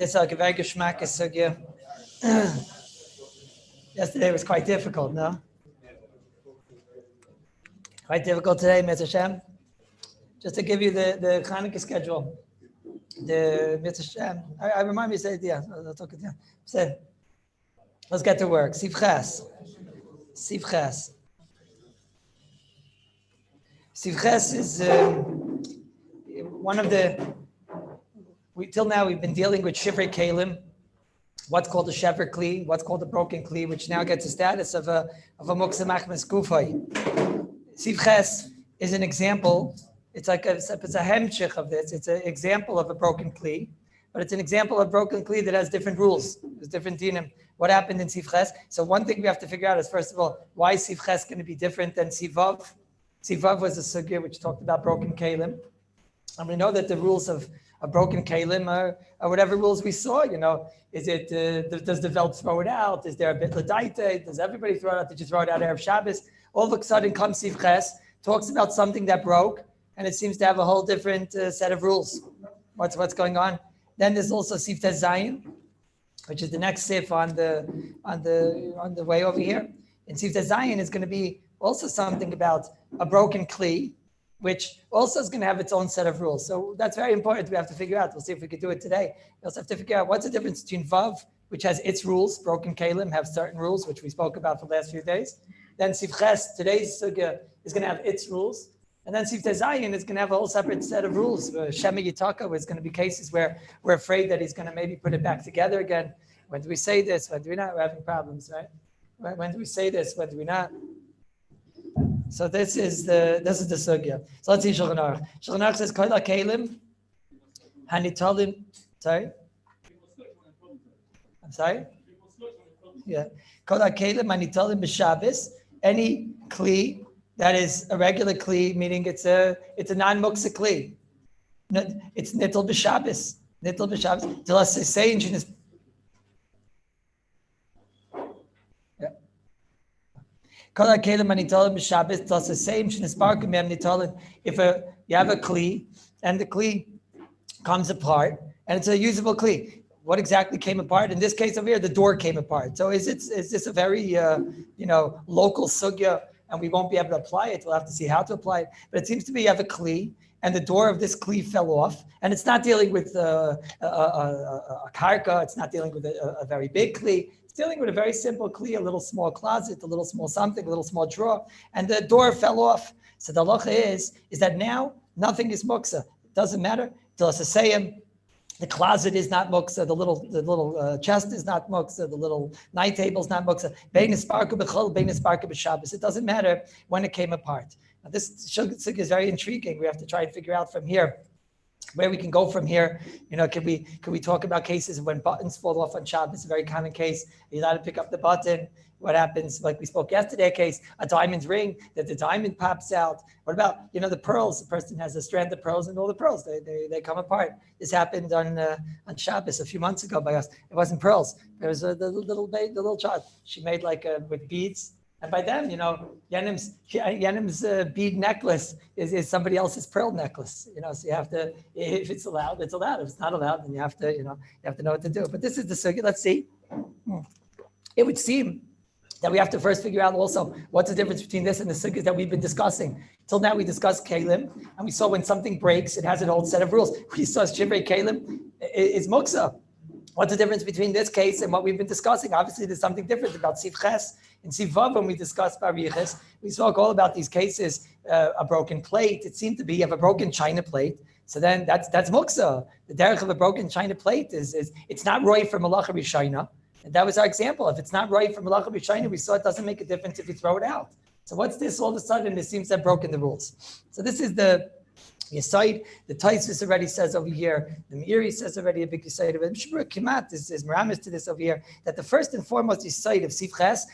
This is a very geschmack sugya. Yesterday was quite difficult, no? Quite difficult today, Mr. Shem. Just to give you the Hanukkah schedule. The Mr. Shem. I remind me to say it, yeah. I'll talk it, yeah. So, let's get to work. Sivches. Sivches is one of the. Till now we've been dealing with Shivrei Kalim, what's called a Shever Kli, what's called a broken Kli, which now gets the status of a Muksa Machmas Gufay. Sivches is an example. It's like it's a hemshich of this. It's an example of a broken Kli, but it's an example of broken Kli that has different rules. There's different dinim. What happened in Sivches? So one thing we have to figure out is, first of all, why is Sivches going to be different than Sivav? Sivav was a sugya which talked about broken Kalim. And we know that the rules of a broken kalim are whatever rules we saw. Is it does the Velt throw it out? Is there a bit l'daite? Does everybody throw it out? Did you throw it out Erev Shabbos? All of a sudden comes Sivches, talks about something that broke, and it seems to have a whole different set of rules. What's going on? Then there's also Sivtes Zayin, which is the next sif on the way over here. And Sivtes Zayin is going to be also something about a broken kli, which also is going to have its own set of rules. So that's very important. We have to figure out. We'll see if we can do it today. We also have to figure out what's the difference between Vav, which has its rules. Broken Kalim have certain rules, which we spoke about for the last few days. Then Sivches, today's sugya, is going to have its rules. And then Sivtes Zayin is going to have a whole separate set of rules. Shema Yitaka is going to be cases where we're afraid that he's going to maybe put it back together again. When do we say this? When do we not? We're having problems, right? When do we say this? When do we not? So this is the sugya. So let's see Shulchan Aruch. Shulchan Aruch says Kol HaKelim Hanitalim. Sorry. I'm sorry. Yeah. Kol HaKelim Hanitalim b'Shabbos. Any kli that is a regular kli, meaning it's a non-muksa kli. It's nittel b'Shabbos. Nittel b'Shabbos. Till us say in Shini's. If you have a kli and the kli comes apart and it's a usable kli, what exactly came apart? In this case over here, the door came apart. So is this a very local sugya and we won't be able to apply it? We'll have to see how to apply it. But it seems to be you have a kli and the door of this kli fell off, and it's not dealing with a karka. It's not dealing with a very big kli. It's dealing with a very simple kli, a little small closet, a little small something, a little small drawer, and the door fell off. So the halacha is that now nothing is muksa. It doesn't matter. The closet is not muksa. The little chest is not muksa. The little night table is not muksa. It doesn't matter when it came apart. Now this sugya is very intriguing. We have to try and figure out from here where we can go from here. Can we talk about cases of when buttons fall off on Shabbos? It's a very common case. You're allowed to pick up the button. What happens, like we spoke yesterday, a case, a diamond ring, that the diamond pops out. What about, the pearls? The person has a strand of pearls and all the pearls, they come apart. This happened on Shabbos a few months ago by us. It wasn't pearls. There was the little child. She made with beads. And by them, Yenim's bead necklace is somebody else's pearl necklace. So you have to, if it's allowed, it's allowed. If it's not allowed, then you have to know what to do. But this is the sugya. Let's see. It would seem that we have to first figure out also what's the difference between this and the sugyas that we've been discussing. Till now we discussed kalim, and we saw when something breaks, it has an old set of rules. We saw shivrei kalim is muksa. What's the difference between this case and what we've been discussing? Obviously, there's something different about Sivches. In Sivav, when we discussed Bariches, we spoke all about these cases, a broken plate. It seemed to be you have a broken china plate. So then that's muksa. The derech of a broken china plate is it's not roy for malacha rishayna. And that was our example. If it's not roy for malacha rishayna, we saw it doesn't make a difference if you throw it out. So what's this? All of a sudden, it seems to have broken the rules. So this is the Yesod. The Taisus already says over here, the Meiri says already a big Yesod of it. Mishmur Kimat is Meramis to this over here, that the first and foremost Yesod of Sivches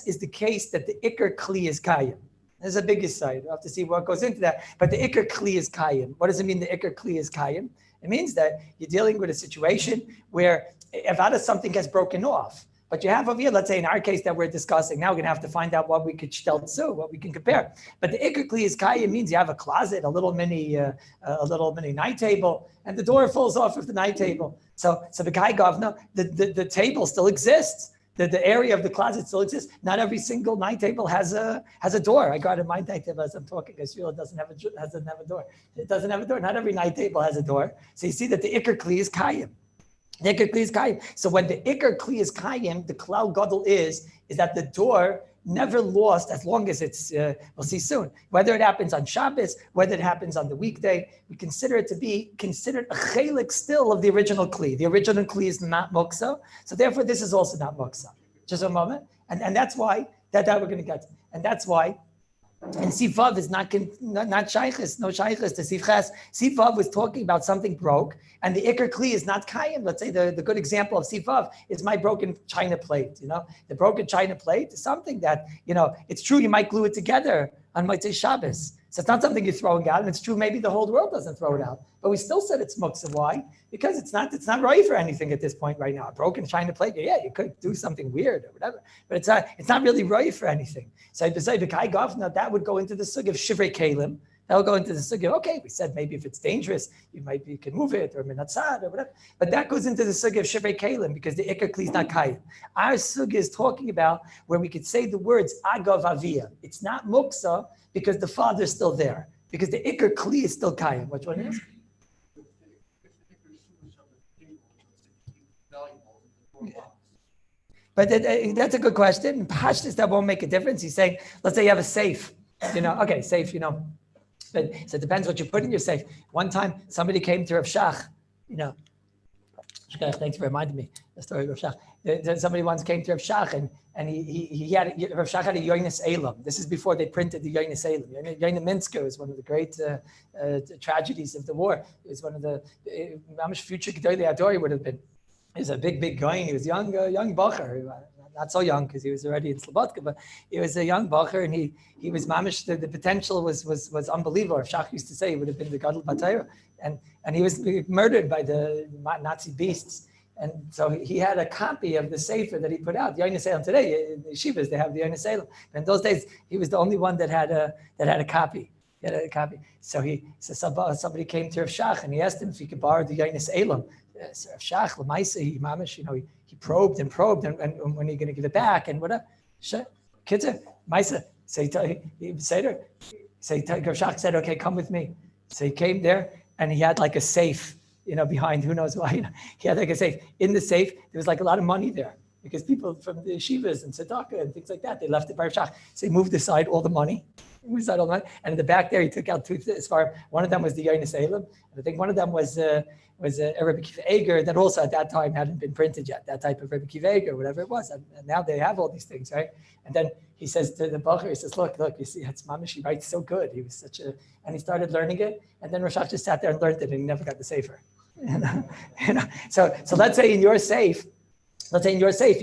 is the case that the Iker Kli is Kayim. There's a big Yesod. We'll have to see what goes into that. But the Iker Kli is Kayim. What does it mean the Iker Kli is Kayim? It means that you're dealing with a situation where if out of something gets broken off, But you have over here, let's say in our case that we're discussing, now we're going to have to find out what we could shteltzu, what we can compare. But the ikar kli is kayim means you have a closet, a little mini night table, and the door falls off of the night table. So the guy governor, the table still exists. The area of the closet still exists. Not every single night table has a door. I got in my night table as I'm talking. I feel it doesn't have a door. It doesn't have a door. Not every night table has a door. So you see that the ikar kli is kayim. The ikar kli is kayim. So when the ikar kli is kayim, the klal gadol is that the door never lost as long as it's, we'll see soon. Whether it happens on Shabbos, whether it happens on the weekday, we consider it to be considered a chelik still of the original kli. The original kli is not muksa, so therefore this is also not muksa. Just a moment. And that's why, that we're going to get to. And that's why, and Sifav is not shaykhis, no shaykhis to Sifches. Sifav was talking about something broke, and the ikar kli is not kayim. Let's say the good example of Sifav is my broken china plate. The broken china plate is something that, it's true you might glue it together on Motzei Shabbos. So it's not something you're throwing out, and it's true maybe the whole world doesn't throw it out. But we still said it's muksa. Why? Because it's not right for anything at this point right now. A broken china plate, yeah, you could do something weird or whatever, but it's not really right for anything. So beside the kai govna, that would go into the sug of shivrei kalim. That will go into the sug of, okay, we said maybe if it's dangerous, you can move it or minatzad or whatever. But that goes into the sug of shivrei kalim because the ikar kli is not kayim. Our sug is talking about where we could say the words agav aviyah. It's not muksa because the father is still there. Because the ikar kli is still kayim. Which one is? But that's a good question. In Pashtus, that won't make a difference. He's saying, let's say you have a safe. Okay, safe, But so it depends what you put in your safe. One time, somebody came to Rav Shach, thanks for reminding me the story of Rav Shach. Somebody once came to Rav Shach and he had, Rav Shach had a Yonis Elam. This is before they printed the Yonis Elam. Yonis Minsker was one of the great tragedies of the war. It was one of the, Mamish future Gedolei Adori would have been. He was a big guy. He was young bacher, not so young because he was already in Slobodka, but he was a young bacher, and he was mamish. The potential was unbelievable. Shach used to say he would have been the Gadol Batayra, and he was murdered by the Nazi beasts. And so he had a copy of the sefer that he put out. The Yonis Elam today, in the yeshivas, they have the Yonis Elam. But in those days, he was the only one that had a copy. He had a copy. So somebody came to Rav Shach and he asked him if he could borrow the Yonis Elam. Rav Shach, Lamaisa, he mamish, he probed and when are you going to give it back and whatever. Kids, Maisa, Rav Shach said, okay, come with me. So he came there and he had like a safe, behind, who knows why. He had like a safe. In the safe, there was like a lot of money there because people from the yeshivas and tzedakah and things like that, they left it by Rav Shach. So he moved aside all the money. And in the back there, he took out two. One of them was the Yonis Elam, and I think one of them was a Rabbi Kiva Eger that also at that time hadn't been printed yet. That type of Rabbi Kiva Eger, whatever it was, and now they have all these things, right? And then he says to the bacher, he says, "Look, you see, it's mamish. He writes so good. He was and he started learning it, and then Rosh just sat there and learned it, and he never got the sefer. So let's say in your safe. Let's say in your safe,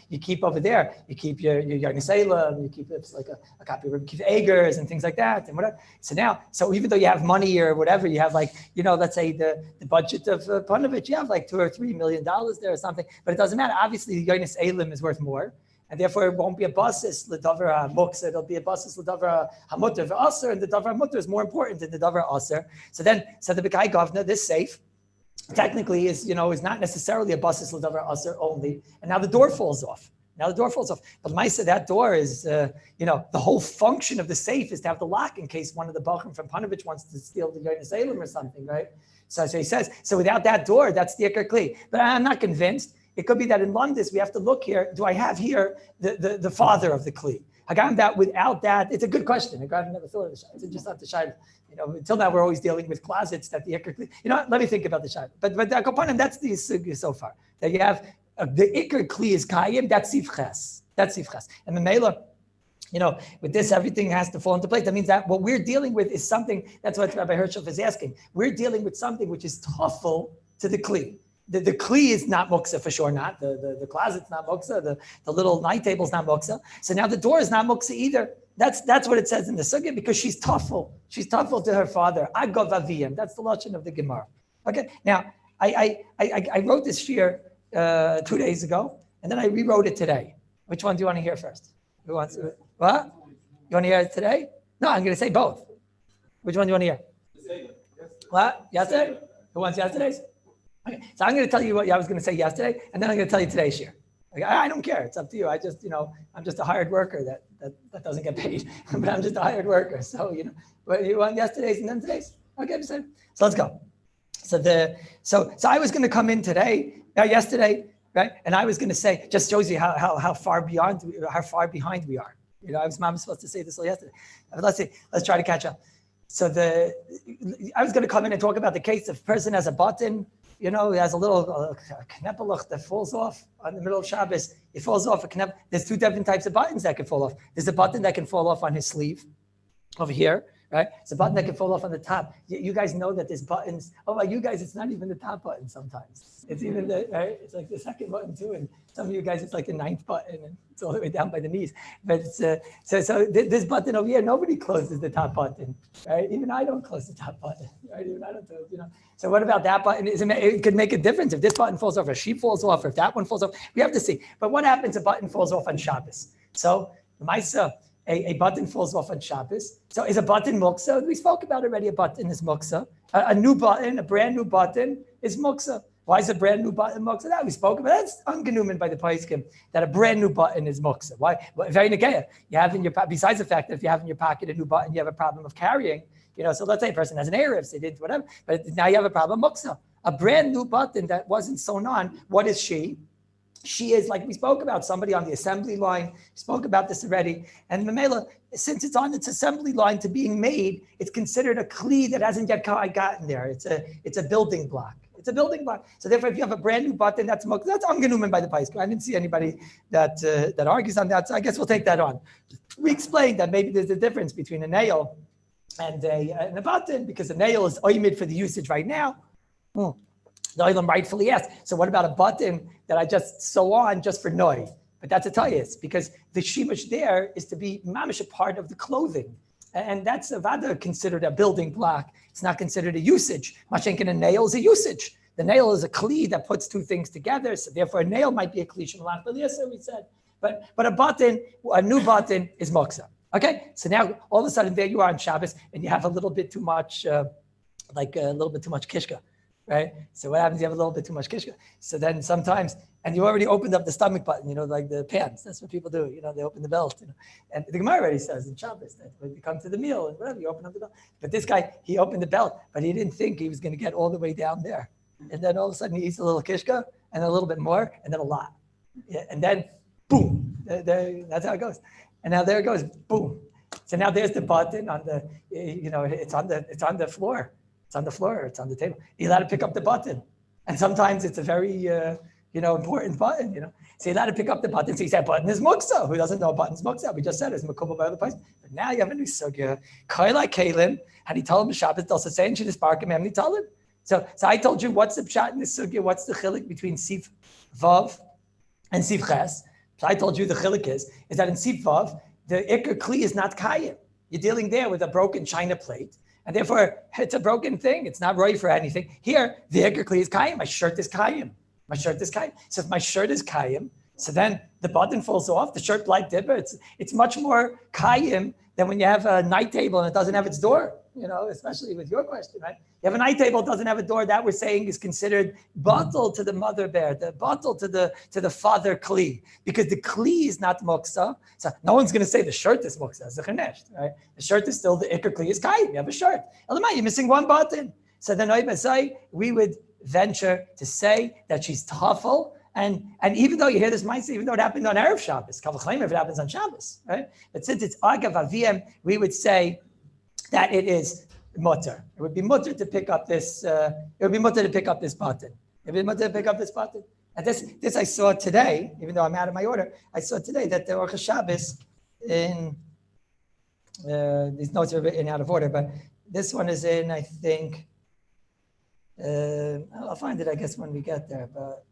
you keep over there, you keep your Yonis Elam, you keep like a copy of Rabbi Kiva Eger's and things like that and whatever. So even though you have money or whatever, you have like, let's say the budget of Panovich, you have like $2 or $3 million there or something, but it doesn't matter. Obviously, the Yonis Elam is worth more. And therefore, it won't be a basis l'davar muksa. It'll be a basis l'davar hamutar v'aser, and the davar hamutar is more important than the davar aser. So the B'kai Govna, this safe, technically is not necessarily a basis l'davar aser only, and now the door falls off. But Maisa, that door is, the whole function of the safe is to have the lock in case one of the bachrim from Panovich wants to steal the Yonis Elam or something, right? So he says, so without that door, that's the ikar kli. But I'm not convinced. It could be that in London, we have to look here. Do I have here the father of the kli? Hagam that without that, it's a good question. I never thought of the shayla. It's just not the shayla. Until now we're always dealing with closets that the ikar kli. Let me think about the shayla. But Akopanim, that's the sugi so far. That you have the ikar kli is kayim. That's sifches. And the mela, with this everything has to fall into place. That means that what we're dealing with is something. That's what Rabbi Hershel is asking. We're dealing with something which is toughful to the kli. The kli is not muksa for sure, not the closet's not muksa, the little night table's not muksa. So now the door is not muksa either. That's what it says in the sugya because she's toughful. She's toughful to her father. Agav aviyim. That's the lashon of the Gemara. Okay. Now I wrote this shir 2 days ago, and then I rewrote it today. Which one do you want to hear first? Who wants to, what? You want to hear it today? No, I'm going to say both. Which one do you want to hear? What? Yesterday? Who wants yesterday's? Okay. So I'm going to tell you what I was going to say yesterday, and then I'm going to tell you today's share. Like, I don't care. It's up to you. I just, I'm just a hired worker that doesn't get paid, but I'm just a hired worker. So, but you want yesterday's and then today's? Okay, so let's go. So I was going to come in today, yesterday, right? And I was going to say, just shows you how far behind we are. I was supposed to say this yesterday. But let's try to catch up. So I was going to come in and talk about the case if a person has a button, he has a little knepelach that falls off on the middle of Shabbos. It falls off a knep. There's two different types of buttons that can fall off. There's a button that can fall off on his sleeve over here, right? It's a button that can fall off on the top. You guys know that there's buttons. Oh, well, you guys, it's not even the top button sometimes. It's even right? It's like the second button too. And some of you guys, it's like the ninth button and it's all the way down by the knees. But it's, so this button over here, nobody closes the top button, right? Even I don't close the top button, right? Even I don't do it, So what about that button? It could make a difference if this button falls off, or she falls off, or if that one falls off. We have to see. But what happens if a button falls off on Shabbos? So, Maisa, a button falls off on Shabbos. So is a button muksa? We spoke about already. A button is muksa. A new button, a brand new button is muksa. Why is a brand new button muksa? That we spoke about. That's ungenumen by the Paiskim, that a brand new button is muksa. Why? Well, very negaya. You have in your, besides the fact that if you have in your pocket a new button, you have a problem of carrying. So let's say a person has an Erev, they did whatever, but now you have a problem muksa. A brand new button that wasn't sewn on. What is she? She is, like we spoke about, somebody on the assembly line. We spoke about this already. And Mamela, since it's on its assembly line to being made, it's considered a kli that hasn't yet gotten there. It's a building block. It's a building block. So therefore, if you have a brand new button, that's ungenumen by the Paiskim. I didn't see anybody that argues on that. So I guess we'll take that on. We explained that maybe there's a difference between a nail and a button, because a nail is oimid for the usage right now. The Olam rightfully asked, so what about a button that I just sew on just for noi? But that's a tayis, because the shimush there is to be mamish a part of the clothing. And that's a vada considered a building block. It's not considered a usage. Mashenkin, a nail is a usage. The nail is a kli that puts two things together. So therefore a nail might be a kli shemalach b'liyasa, we said. But a button, a new button is moksa. Okay, so now all of a sudden there you are on Shabbos and you have a little bit too much, kishka. Right? So what happens? You have a little bit too much kishka. So then sometimes, and you already opened up the stomach button, like the pants. That's what people do. They open the belt. And the Gemara already says in Shabbos that when you come to the meal and whatever, you open up the belt. But this guy, he opened the belt, but he didn't think he was going to get all the way down there. And then all of a sudden he eats a little kishka and a little bit more and then a lot. Yeah, and then boom, that's how it goes. And now there it goes, boom. So now there's the button on the, it's on the floor. It's on the floor, it's on the table. You're allowed to pick up the button. And sometimes it's a very, important button, So you're allowed to pick up the button. So you say, button is muksa. Who doesn't know a button's muksa? We just said it's makubal by other places. But now you have a new sugya. Kaila kalim, and he told him Shabbos, they'll say, and she just bark him, and told him. So I told you what's the pshat in this sugya, what's the chilik between sif vav and sif ches. So I told you the chilik is that in sif vav, the ikar kli is not kayim. You're dealing there with a broken china plate. And therefore, it's a broken thing. It's not right for anything. Here, the ikar kli is kayim. My shirt is kayim. So if my shirt is kayim, so then the button falls off, the shirt like dipper. It's much more kayim than when you have a night table and it doesn't have its door, especially with your question, right? You have a night table, it doesn't have a door, that we're saying is considered bottle to the mother bear, the bottle to the father kli, because the kli is not moksa. So no one's going to say the shirt is moksa, it's a chenesht, right? The shirt is still, the ikar kli is kayim, you have a shirt. You're missing one button. So then we would venture to say that she's tafel, and even though you hear this mindset, even though it happened on Erev Shabbos, kavachleim if it happens on Shabbos, right? But since it's agav aviem, we would say that it is mutter. It would be mutter to pick up this. It would be mutter to pick up this button. It would be mutter to pick up this button. And this I saw today, even though I'm out of my order. I saw today that the Orcha Shabbos in these notes are written out of order, but this one is in, I think. I'll find it, I guess, when we get there. But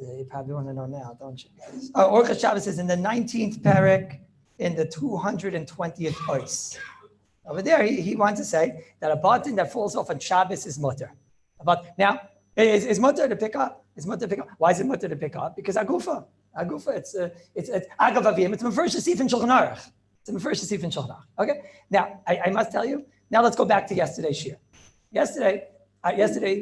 you probably want to know now, don't you? Orcha Shabbos is in the 19th parak in the 220th ois. Over there, he wants to say that a button that falls off on Shabbos is mutter. But now, It's mutter to pick up. It's mutter to pick up. Why is it mutter to pick up? Because agufa, it's agav avim. It's mefresh sif in Shulchan Aruch. It's mefresh sif in Shulchan Aruch. Okay. Now I must tell you. Now let's go back to yesterday's shir. Yesterday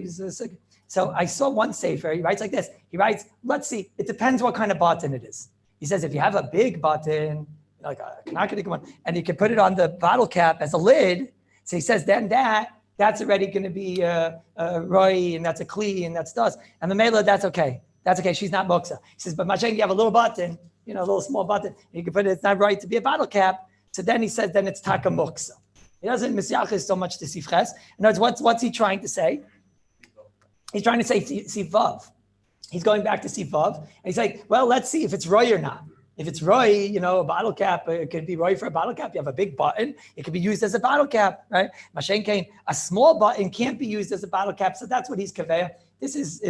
was so I saw one sefer. He writes like this. He writes, let's see. It depends what kind of button it is. He says if you have a big button, like a Kanakadik one, and you can put it on the bottle cap as a lid. So he says then that's already going to be Roy, and that's a Kli, and that's dust. And the Mela, that's okay. That's okay. She's not Moksa. He says, but Mashen, you have a little button, a little small button. You can put it, it's not right to be a bottle cap. So then he says, then it's Taka Moksa. He doesn't misyach so much to Sifches. In other words, what's he trying to say? He's trying to say Sivav. He's going back to Sivav. And he's like, well, let's see if it's Roy or not. If it's Roy, a bottle cap, it could be Roy for a bottle cap. You have a big button, it could be used as a bottle cap, right? Mashen Kain, a small button can't be used as a bottle cap, so that's what he's kaveya. This is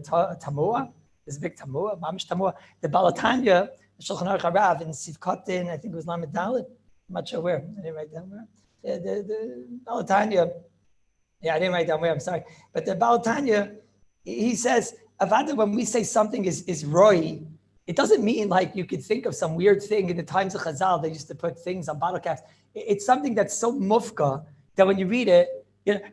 Tamua. This is big Tamua, Mamish Tamua. The Balatanya, the Shulchan Aruch Harav in Sivkotin, I think it was Lamed Dalet. I'm not sure where. I didn't write down where. The Balatanya, I didn't write down where, I'm sorry. But the Balatanya, he says, Avada, when we say something is Roy, it doesn't mean like you could think of some weird thing in the times of Chazal. They used to put things on bottle caps. It's something that's so mufka that when you read it,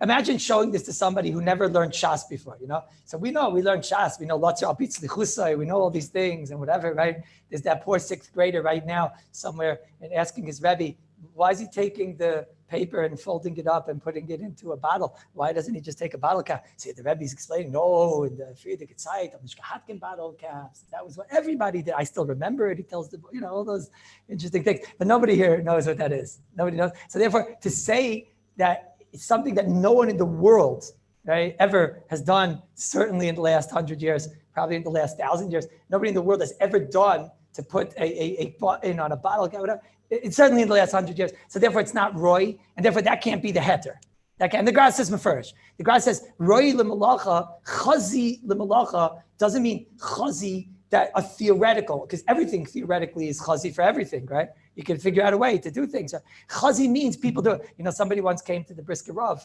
imagine showing this to somebody who never learned Shas before, So we learned Shas. We know lots of Apitz Lichusai. We know all these things and whatever, right? There's that poor 6th grader right now somewhere and asking his Rabbi, why is he taking the paper and folding it up and putting it into a bottle? Why doesn't he just take a bottle cap? See, the Rebbe's explaining, no, in the Friedrich Zeit, on the Shkahatkin bottle caps. That was what everybody did. I still remember it. He tells the, all those interesting things. But nobody here knows what that is. Nobody knows. So therefore, to say that it's something that no one in the world, right, ever has done, certainly in the last 100 years, probably in the last 1,000 years, nobody in the world has ever done to put a button on a bottle cap, whatever. It's certainly in the last 100 years. So therefore, it's not Roy, and therefore that can't be the heter. And the Gra says Mefurish. The Gra says Roy lemalacha, chazi lemalacha doesn't mean chazi that a theoretical, because everything theoretically is chazi for everything, right? You can figure out a way to do things. Chazi means people do it. Somebody once came to the Brisker Rav,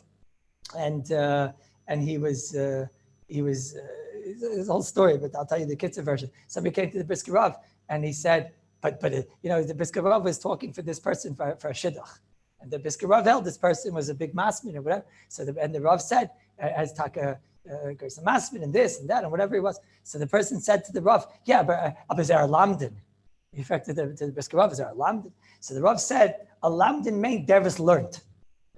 and he was it's a whole story, but I'll tell you the Kitzur version. Somebody came to the Brisker Rav, and he said, but the Brisker Rav was talking for this person for a shidduch, and the Brisker Rav held this person was a big masmin or whatever. So the Rav said, as taka goes a masmin and this and that and whatever it was. So the person said to the Rav, yeah, but Abazar Lamdin. He affected to the Brisker Rav, is there a Lamdin? So the Rav said, a Lamdin meant Dervis learned.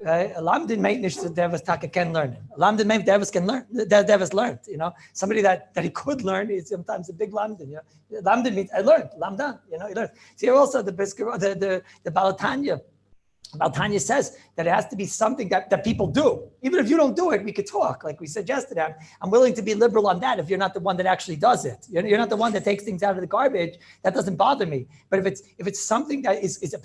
A Lamdin meant nicht Dervis taka can learn. A Lamdin meant Dervis can learn. Dervis learned. Somebody that he could learn is sometimes a big Lamdin. Lamdin means I learned. Lamdan. He learned. So here also the Brisker, the Balatanya. Baltanya says that it has to be something that people do. Even if you don't do it, we could talk. Like we said yesterday, I'm willing to be liberal on that if you're not the one that actually does it. You're not the one that takes things out of the garbage. That doesn't bother me. But if it's something that is it's a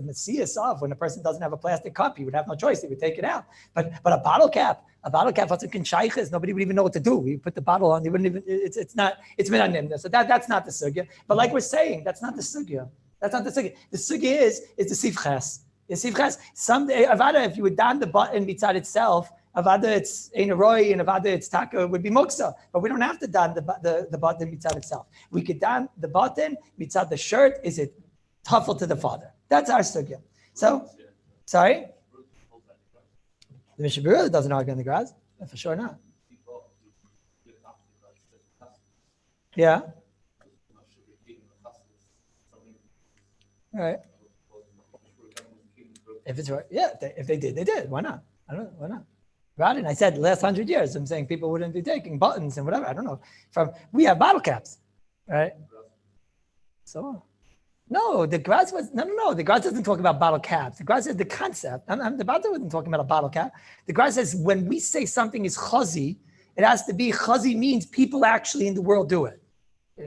messias of, when a person doesn't have a plastic cup, he would have no choice. He would take it out. But a bottle cap, what's a kinshayches? Nobody would even know what to do. You put the bottle on, you wouldn't even, it's minanim. So that's not the sugya. But like we're saying, that's not the sugya. That's not the sugya. The sugya is the sifches. The sifches. Someday, avada, if you would down the button mitzad itself, avada it's ein roy and avada it's taka would be muksa. But we don't have to down the button mitzad itself. We could down the button mitzad the shirt. Is it tuffle to the father? That's our sugya. So, sorry. The Mishnah Berurah doesn't argue on the grass. For sure not. Yeah. All right. If it's right, yeah. If they did, they did. Why not? I don't know. Why not? Right? And I said the last 100 years, I'm saying people wouldn't be taking buttons and whatever. I don't know. We have bottle caps, right? So, no, the grass was no. The grass doesn't talk about bottle caps. The grass says the concept. The bottle wasn't talking about a bottle cap. The grass says when we say something is chazi, it has to be chazi means people actually in the world do it.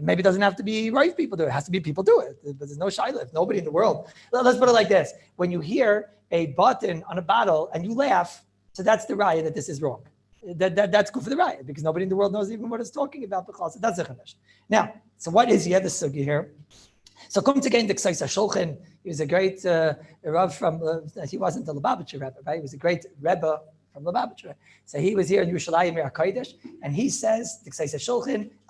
Maybe it doesn't have to be right people do it. It has to be people do it. But there's no shaila. Nobody in the world. Let's put it like this. When you hear a button on a bottle and you laugh, so that's the raya that this is wrong. That's good for the raya because nobody in the world knows even what it's talking about. So that's the chadash. Now, so what is the sugi here? So come to gain the Ksais Shulchan. He was a great Rav from, he wasn't the Lubavitcher Rebbe, right? He was a great Rebbe from Lubavitch. So he was here in Yerushalayim Kodesh, and he says,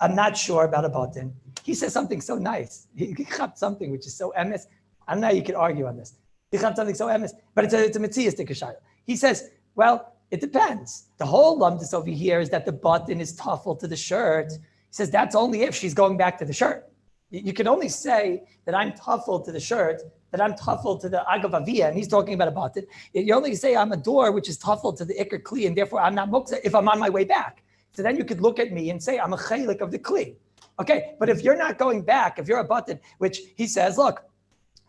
I'm not sure about a button. He says something so nice. He got something which is so emes. I don't know how you could argue on this. He got something so emes, but it's a metziistic shayla. He says, well, it depends. The whole lumdus over here is that the button is tuffle to the shirt. He says that's only if she's going back to the shirt. You can only say that I'm tuffle to the shirt, that I'm tuffle to the agav aviyah, and he's talking about a button. You only say I'm a door which is tuffle to the ikr kli, and therefore I'm not muktzah if I'm on my way back. So then you could look at me and say I'm a chaylik of the kli. Okay, but if you're not going back, if you're a button, which he says, look,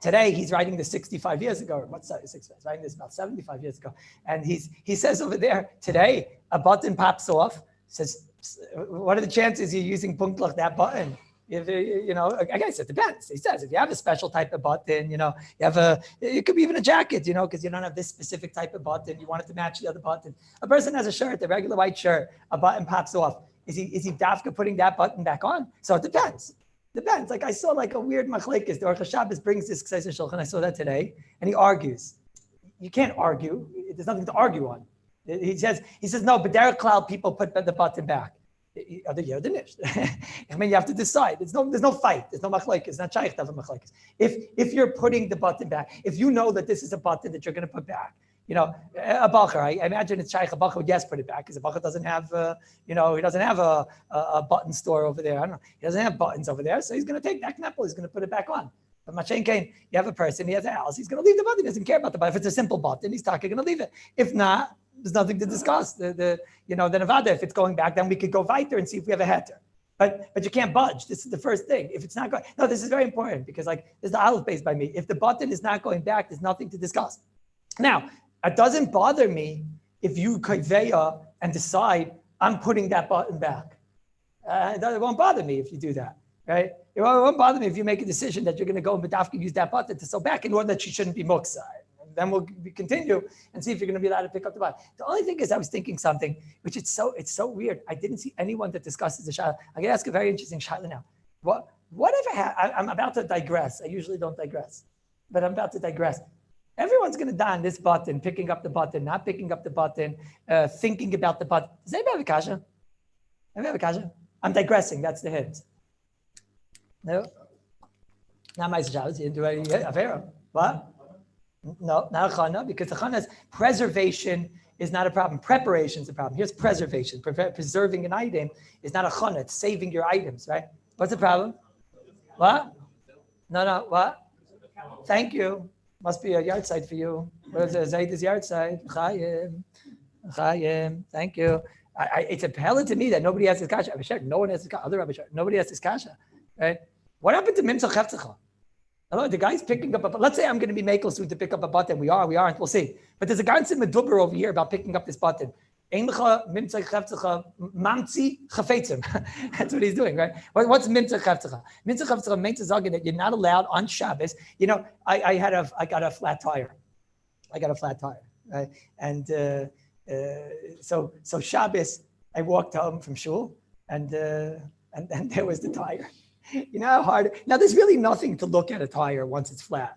today he's writing this 65 years ago, or what's that? He's writing this about 75 years ago, and he says over there today a button pops off. Says, what are the chances you're using punktlich that button? If, I guess it depends. He says if you have a special type of button, it could be even a jacket, because you don't have this specific type of button. You want it to match the other button. A person has a shirt, a regular white shirt, a button pops off. Is he dafka putting that button back on? So it depends. Depends. Like I saw like a weird machlekes. The Aruch Shabbos brings this Kseiser Shulchan. I saw that today, and he argues. You can't argue. There's nothing to argue on. He says no. But derech klal people put the button back. I mean, you have to decide. There's no fight. There's no machlekes. It's not shaykh to have a machlekes. If you're putting the button back, if you know that this is a button that you're going to put back. A bacher, I imagine it's shaykh, a bacher would put it back because a bacher doesn't have, he doesn't have a button store over there. I don't know. He doesn't have buttons over there. So he's going to take that knappel, he's going to put it back on. But Mashen Kane, you have a person, he has a house, he's going to leave the button. He doesn't care about the button. If it's a simple button, he's talking, going to leave it. If not, there's nothing to discuss. The Nevada, if it's going back, then we could go weiter and see if we have a heter. But you can't budge. This is the first thing. If it's not going, no, this is very important because this is the aleph base by me. If the button is not going back, there's nothing to discuss. Now, it doesn't bother me if you kaiveya and decide I'm putting that button back. It won't bother me if you do that, right? It won't bother me if you make a decision that you're going to go and bedafka use that button to sew back in order that she shouldn't be muksa. Then we'll continue and see if you're going to be allowed to pick up the button. The only thing is I was thinking something, which it's so weird. I didn't see anyone that discusses the shayla. I'm going to ask a very interesting shayla now. I'm about to digress. I usually don't digress, but I'm about to digress. Everyone's going to die on this button, picking up the button, not picking up the button, thinking about the button. Does anybody have a kasha? Anybody have a kasha? I'm digressing. That's the hint. No? Not my shabbos. You didn't do any avera. What? No, not a chana, because the chana's preservation is not a problem. Preparation is a problem. Here's preservation. Preserving an item is not a chana. It's saving your items, right? What's the problem? What? No, what? Thank you. Must be a yard site for you. What is it? Zayd's yard site. Chaim. Thank you. It's apparent to me that nobody has this kasha. No one has this kasha. Other Rabbi, nobody has this kasha. Right? What happened to Mimsa Chefzecha? Hello, the guy's picking up let's say I'm going to be makel soon to pick up a button. We aren't, we'll see. But there's a guy in Meduber over here about picking up this button. That's what he's doing, right? What's Mimsa Chefzecha? Mimsa Chefzecha makes a zogin that you're not allowed on Shabbos. I got a flat tire. Right? And so Shabbos, I walked home from shul, and there was the tire. You know how hard. Now there's really nothing to look at a tire once it's flat,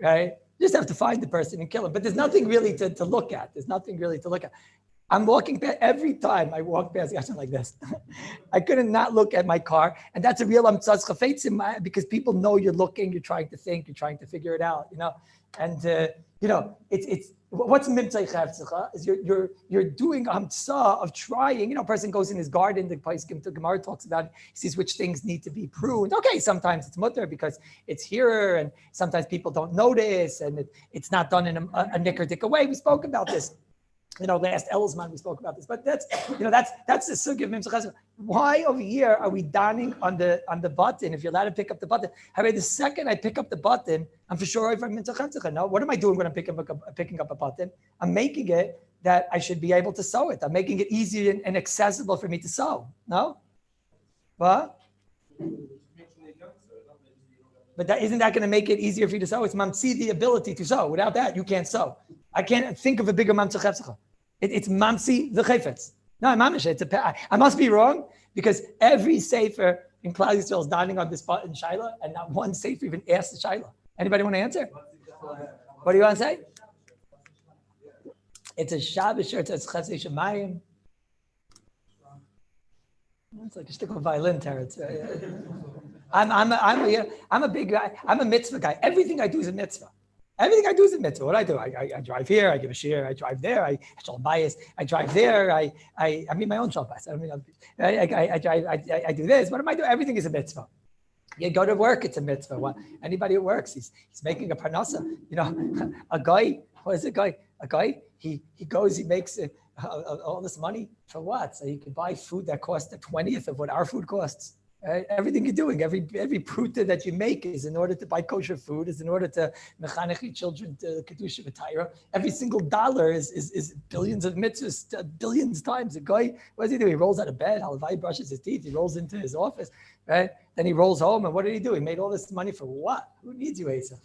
right? You just have to find the person and kill him. But there's nothing really to look at. I'm walking past, every time I walk past, gosh, I'm like this. I couldn't not look at my car. And that's a real amtzaz chafetzim because people know you're looking, you're trying to think, you're trying to figure it out, And, it's what's mimtzai chavtzecha is you're doing hamtza of trying. A person goes in his garden, the place Gemara talks about it, he sees which things need to be pruned. Okay, sometimes it's mutter because it's here, and sometimes people don't notice, and it's not done in a knicker-dicker way. We spoke about this. Last Zman we spoke about this, but that's the sugya of Mimsa Chesed. Why over here are we donning on the button? If you're allowed to pick up the button, the second I pick up the button, I'm for sure over Mimsa Chesed. No, what am I doing when I'm picking up a button? I'm making it that I should be able to sew it. I'm making it easy and accessible for me to sew. No, what? But isn't that going to make it easier for you to sew? It's mamtzi the ability to sew. Without that, you can't sew. I can't think of a bigger mamtzi chefzecha. It's mamtzi the chayfetz. No, mamish. I must be wrong because every sefer in Klal Yisrael is dining on this button shaila, and not one sefer even asked the shaila. Anybody want to answer? What do you want to say? It's a Shabbos shirt. It's Chesed Shemayim. It's like a stick of violin territory. I'm a big guy. I'm a mitzvah guy. Everything I do is a mitzvah. Everything I do is a mitzvah. What I do, I drive here, I give a shir, I drive there, I shalom bayis, I drive there, I mean my own shalom bayis. I mean, I drive, I do this. What am I doing? Everything is a mitzvah. You go to work, it's a mitzvah. Well, anybody who works, he's making a parnasa. You know, a guy, what is it, guy? A guy, he goes, he makes all this money for what? So he can buy food that costs the 20th of what our food costs. Right? Everything you're doing, every pruta that you make is in order to buy kosher food, is in order to mechanech your children to kedusha v'tayra. Every single dollar is billions of mitzvahs, billions times. A guy, what does he do? He rolls out of bed, halavai brushes his teeth, he rolls into his office, right? Then he rolls home, and what did he do? He made all this money for what? Who needs you, Esav?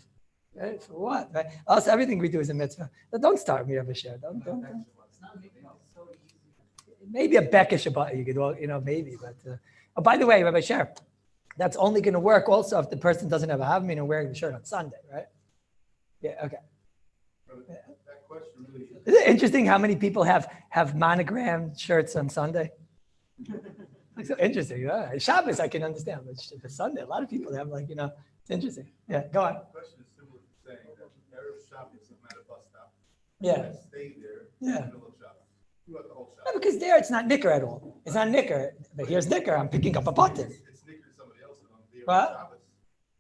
Right? For what? Right? Us, everything we do is a mitzvah. But don't start me over share. Don't. Maybe a Becca Shabbat you could, maybe, but. Oh, by the way, Rabbi Sher, that's only going to work also if the person doesn't have a havmin and wearing the shirt on Sunday, right? Yeah, okay. That question really Is it interesting how many people have monogrammed shirts on Sunday? Like so interesting. Yeah. Shabbos, I can understand, but for Sunday, a lot of people have it's interesting. Yeah, go on. The question is simply saying that Erev Shabbos, I'm at a bus stop. Yeah. I stay there. Yeah. In the middle of Shabbos. Throughout the whole Shabbos. No, because there it's not nicker at all. It's not nicker. But here's nicker. I'm picking up a button. It's nicker to somebody else. I'm there What? on Shabbos.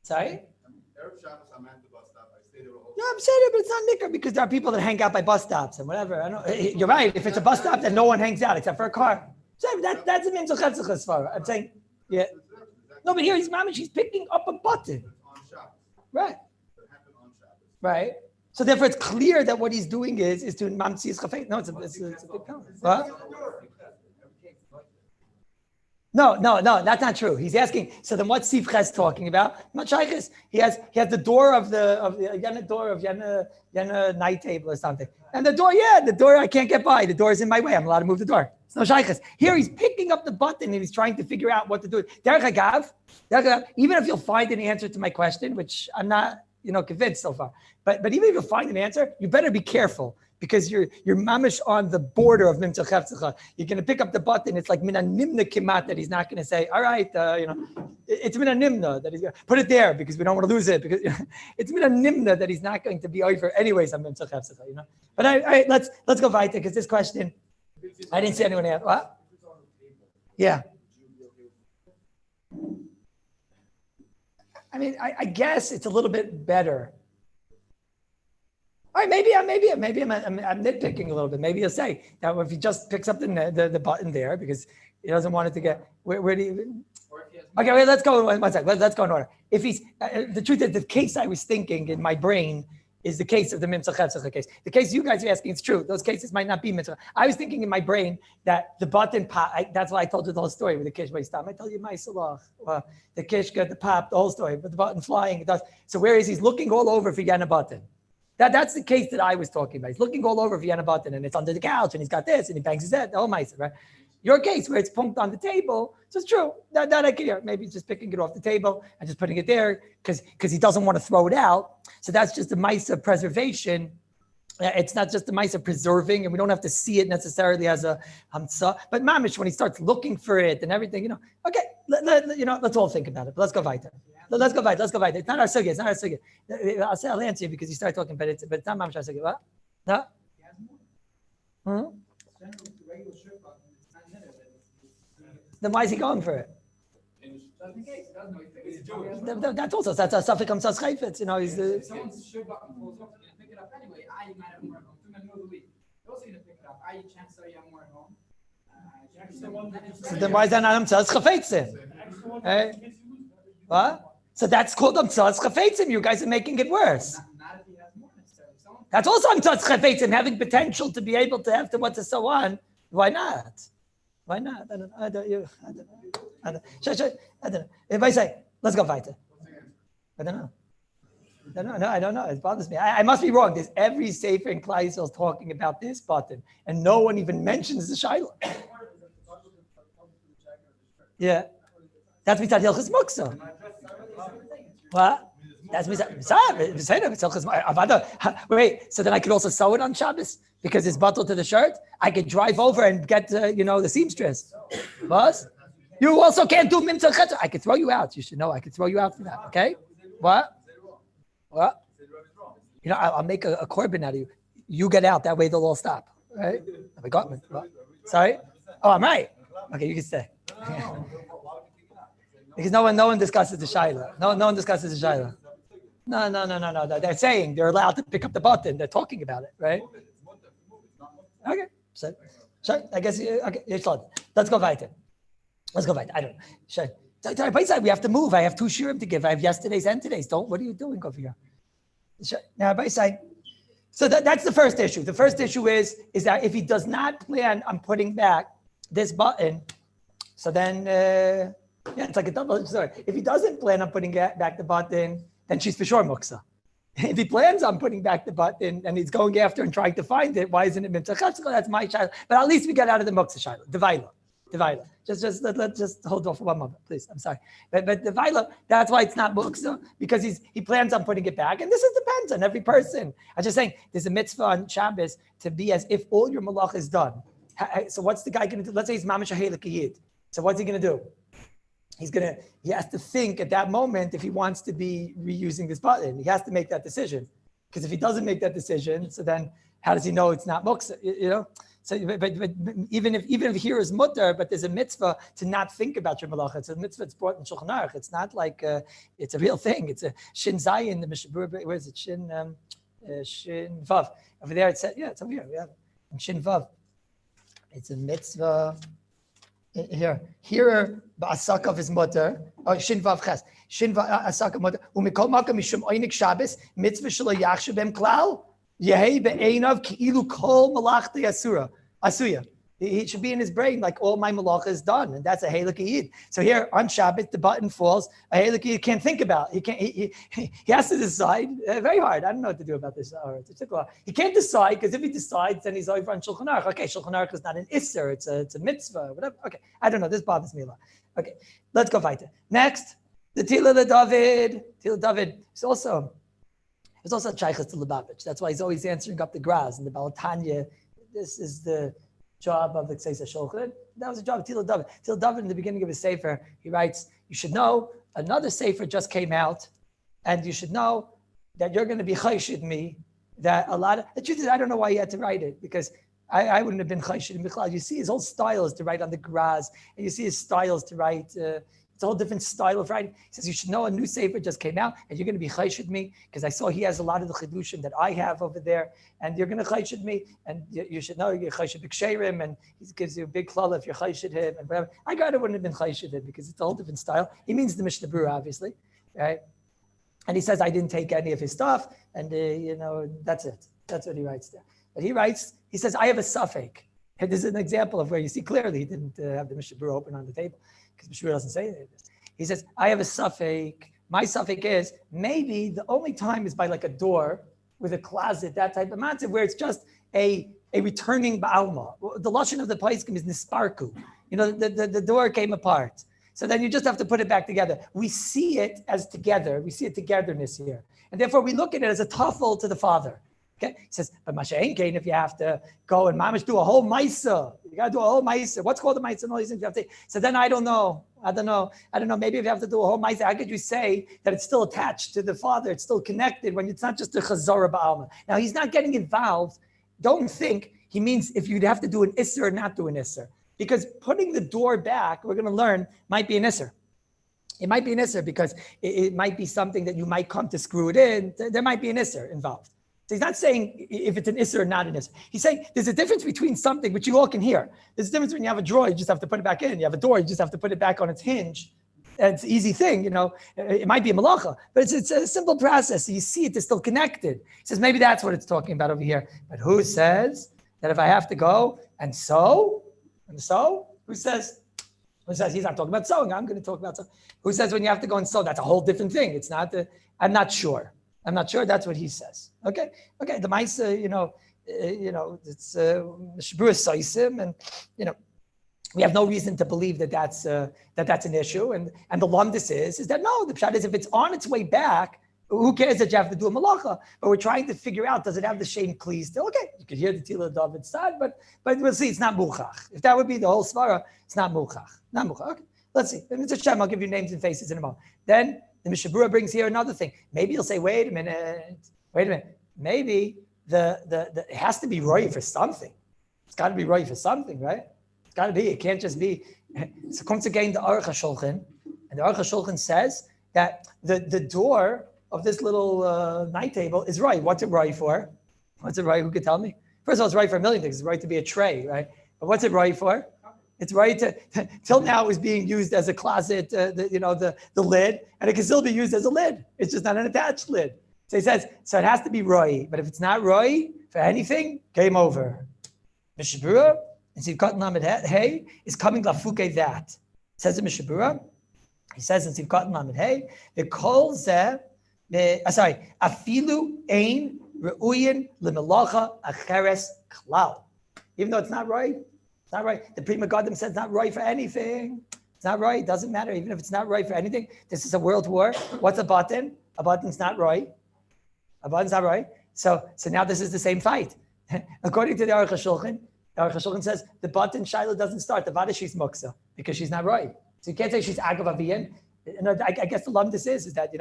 Sorry? Erev Shabbos, I'm at the bus stop. I stay there the whole No, I'm saying it, but it's not nicker because there are people that hang out by bus stops and whatever. You're right. If it's a bus stop, then no one hangs out except for a car. So that's a mimzul chetzachas for. I'm saying, yeah. No, but here he's mamish. He's picking up a button. It's on Shabbos. Right. It happened on Shabbos. Right. So therefore, it's clear that what he's doing is to mamtzias chafetz. No, it's a big comment. What? No, that's not true. He's asking. So then, what's Sifches talking about? Machayches. He has the door of the Yana night table or something. And the door I can't get by. The door is in my way. I'm allowed to move the door. It's no shayches. Here he's picking up the button and he's trying to figure out what to do. Derech Hagav, even if you'll find an answer to my question, which I'm not convinced so far, but even if you'll find an answer, you better be careful. Because you're mamish on the border of mimtzah chefzecha. You're going to pick up the button. It's like mina nimna kimat that he's not going to say, all right, it's mina nimna that he's going to put it there because we don't want to lose it. Because it's mina nimna that he's not going to be over anyways on mimtzah chefzecha. But all right, let's go weiter because this question, I didn't see anyone ask. What? Yeah. I mean, I guess it's a little bit better. All right, maybe I'm nitpicking a little bit. Maybe he'll say that if he just picks up the button there because he doesn't want it to get where do you? Okay, wait. Let's go one second. Let's go in order. If he's the truth is the case I was thinking in my brain is the case of the Mimtzah Chefzecha case. The case you guys are asking, it's true. Those cases might not be Mitzvah. I was thinking in my brain that the button pop. That's why I told you the whole story with the kish. I tell you my salach. The kish got the pop, the whole story, but the button flying. It does. So where is he's looking all over for Yana button? That's the case that I was talking about. He's looking all over Vienna button and it's under the couch and he's got this and he bangs his head. Oh my, right? Your case where it's punked on the table, so it's true. That I can hear. Maybe he's just picking it off the table and just putting it there because he doesn't want to throw it out. So that's just a mice of preservation. It's not just a mice of preserving, and we don't have to see it necessarily as a hamsa. But mamish, when he starts looking for it and everything, okay, let's all think about it. But let's go weiter. Let's go weiter. It's not our sugya. I'll answer you because you start talking, but it's not mamish our sugya. What? No? Then why is he going for it? That's also that's a suffix hamsa chayfetz. He's the. Someone's shirt button falls off, you're gonna pick it up anyway. You might have more at home. In the middle of the week, you're also gonna pick it up. You chance that you have more at home. So then why is that not hamsa chayfetzim? Hey, what? So that's called hamsa chayfetzim. You guys are making it worse. Not if he has more necessarily. That's also hamsa chayfetzim, having potential to be able to have to what to so on. Why not? Why not? I don't know. If I say, let's go weiter. I don't know. It bothers me. I must be wrong. There's every sefer in Klal Yisrael is talking about this button, and no one even mentions the Shiloh. Yeah. That's Mitzad Hilchos Muktzah. What? That's wait. So then I could also sew it on Shabbos because it's bottled to the shirt. I could drive over and get the seamstress. What? You also can't do mimtzah chetzer. I could throw you out. You should know. I could throw you out for that. Okay? What? I'll make a korban out of you. You get out. That way they'll all stop. Right? I got me. What? Sorry. Oh, I'm right. Okay, you can stay. Because no one discusses the shaila. No one discusses the shaila. No. They're saying they're allowed to pick up the button. They're talking about it, right? Okay. So I guess okay. Let's go weiter. I don't know. Sure. We have to move. I have 2 shiurim to give. I have yesterday's and today's. What are you doing over here? Sure. Now, by side. So that's the first issue. The first issue is that if he does not plan on putting back this button, so then it's like a double story. If he doesn't plan on putting back the button, then she's for sure muksa. If he plans on putting back the button and he's going after and trying to find it, why isn't it mitzvah chatzkel? That's my child. But at least we get out of the muksa shiloh. Divaila. Let's just hold off for one moment, please. I'm sorry. But divaila, that's why it's not muksa, because he plans on putting it back. And this depends on every person. I'm just saying, there's a mitzvah on Shabbos to be as if all your malach is done. So what's the guy going to do? Let's say he's mamash ha'helik yid. So what's he going to do? He has to think at that moment if he wants to be reusing this button. He has to make that decision. Because if he doesn't make that decision, so then how does he know it's not muksa? So, but even if here is mutter, but there's a mitzvah to not think about your malacha. It's a mitzvah that's brought in Shulchan Aruch. It's not like it's a real thing. It's a shin zayin. The Mishabur, where is it? Shin vav. Over there it said, it's over here. We have it. And shin vav. It's a mitzvah. Here, ba'asakav is mutter. Oh, shin vav ches. Shin vav asakav mutter. Umikol makam mishum oinik Shabbos mitzvah shelo yachshav bem klal. Yehei be'einav ki'ilu kol malachti asuya. It should be in his brain like all my malacha is done, and that's a helik yid. So here on Shabbat, the button falls. A helik yid can't think about. He has to decide. Very hard. I don't know what to do about this. He can't decide because if he decides, then he's over on Shulchan Aruch. Okay, Shulchan Aruch is not an isser. It's a mitzvah. Whatever. Okay, I don't know. This bothers me a lot. Okay, let's go weiter. Next, the Tila David. Tila David is also. It's also a Chaychas to Lubavitch. That's why he's always answering up the Graz and the Balatanya. This is the job of the Kseisa Shulchan. That was the job of Tila David. Tila David, in the beginning of his Sefer, he writes, you should know, another Sefer just came out, and you should know that you're going to be chayshid me, that the truth is, I don't know why he had to write it, because I wouldn't have been chayshid in Bichlal. You see his whole style is to write on the Graz, and you see his style is to write... it's a whole different style of writing. He says, you should know a new Sefer just came out and you're going to be chayshid me because I saw he has a lot of the chidushim that I have over there and you're going to chayshid me and you should know you're chayshid b'ksherim and he gives you a big klal if you're chayshid him and whatever. I wouldn't have been chayshid him because it's a whole different style. He means the Mishnah Berurah, obviously, right? And he says, I didn't take any of his stuff and that's it. That's what he writes there. But he says, I have a suffix. And this is an example of where you see clearly he didn't have the Mishnah Berurah open on the table. Because Mishra doesn't say anything. He says, I have a suffix. My suffix is maybe the only time is by like a door with a closet, that type of matzah, where it's just a returning ba'alma. The lashon of the paiskim is nisparku. The door came apart. So then you just have to put it back together. We see it as together. We see a togetherness here. And therefore we look at it as a tafel to the father. Okay, he says, but Masha'en Kain, if you have to go and mamish do a whole maisa, you got to do a whole maisa. What's called a maisa and all these things you have to. So then I don't know. Maybe if you have to do a whole maisa, how could you say that it's still attached to the father? It's still connected when it's not just a chazara ba'alma. Now he's not getting involved. Don't think he means if you'd have to do an isser or not do an isser, because putting the door back, we're going to learn, might be an isser. It might be an isser because it might be something that you might come to screw it in. There might be an isser involved. So he's not saying if it's an isser or not an isser. He's saying there's a difference between something, which you all can hear. There's a difference when you have a drawer, you just have to put it back in. You have a door, you just have to put it back on its hinge. It's an easy thing, It might be a malacha, but it's a simple process. So you see it is still connected. He says maybe that's what it's talking about over here. But who says that if I have to go and sew? Who says he's not talking about sewing? I'm going to talk about sewing. Who says when you have to go and sew? That's a whole different thing. It's not. I'm not sure. That's what he says. Okay. The Maisa, it's Shabur Saisim, and we have no reason to believe that's an issue. And the lumdis is that no, the pshat is if it's on its way back, Who cares that you have to do a malacha? But we're trying to figure out, does it have the shem kli still? Okay, you could hear the Tila of David start, but we'll see, it's not muchach. If that would be the whole svara, it's not muchach. Not muchach. Okay, let's see. If it's a Shem, I'll give you names and faces in a moment. Then the Mishabura brings here another thing. Maybe you'll say, wait a minute. Maybe the it has to be roy for something. It's got to be roy for something, right? It's got to be. It can't just be. So comes again the Aruch HaShulchan, and the Aruch HaShulchan says that the door of this little night table is right. What's it right for? What's it right? Who could tell me? First of all, it's right for a million things. It's right to be a tray, right? But what's it right for? It's right to, till now it was being used as a closet, the lid, and it can still be used as a lid. It's just not an attached lid. So he says, so it has to be roi, but if it's not roi for anything, game over. Mishabura, and Sivkat Lamed Hey, is coming lafuke that. Says in Mishabura, he says in Sivkat Lamed Hey, the kol zeh, afilu ein reuyin lemelacha acheres klal. Even though it's not right, it's not right. The Prima Godim says it's not right for anything. It's not right. It doesn't matter. Even if it's not right for anything. This is a world war. What's a button? A button's not right. A button's not right. So now this is the same fight. According to the Aruch HaShulchan says the button Shiloh doesn't start. The Vada she's muksa because she's not right. So you can't say she's agav aviyan. I guess the lumdus is that you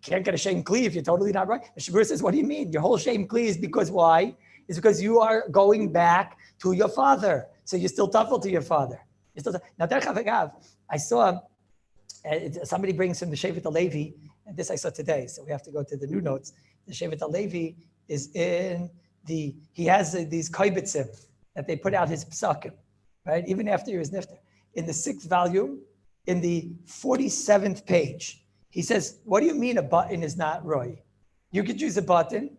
can't get a shame kli if you're totally not right. The Shabur says, what do you mean? Your whole shame kli is because why? It's because you are going back to your father. So you're still tuffle to your father. Now, I saw somebody brings from the Shevet HaLevi, and this I saw today, so we have to go to the new notes. The Shevet HaLevi is he has these kaibitzim that they put out his psakim, right? Even after he was nifter. In the 6th volume, in the 47th page, he says, what do you mean a button is not roy? You could use a button.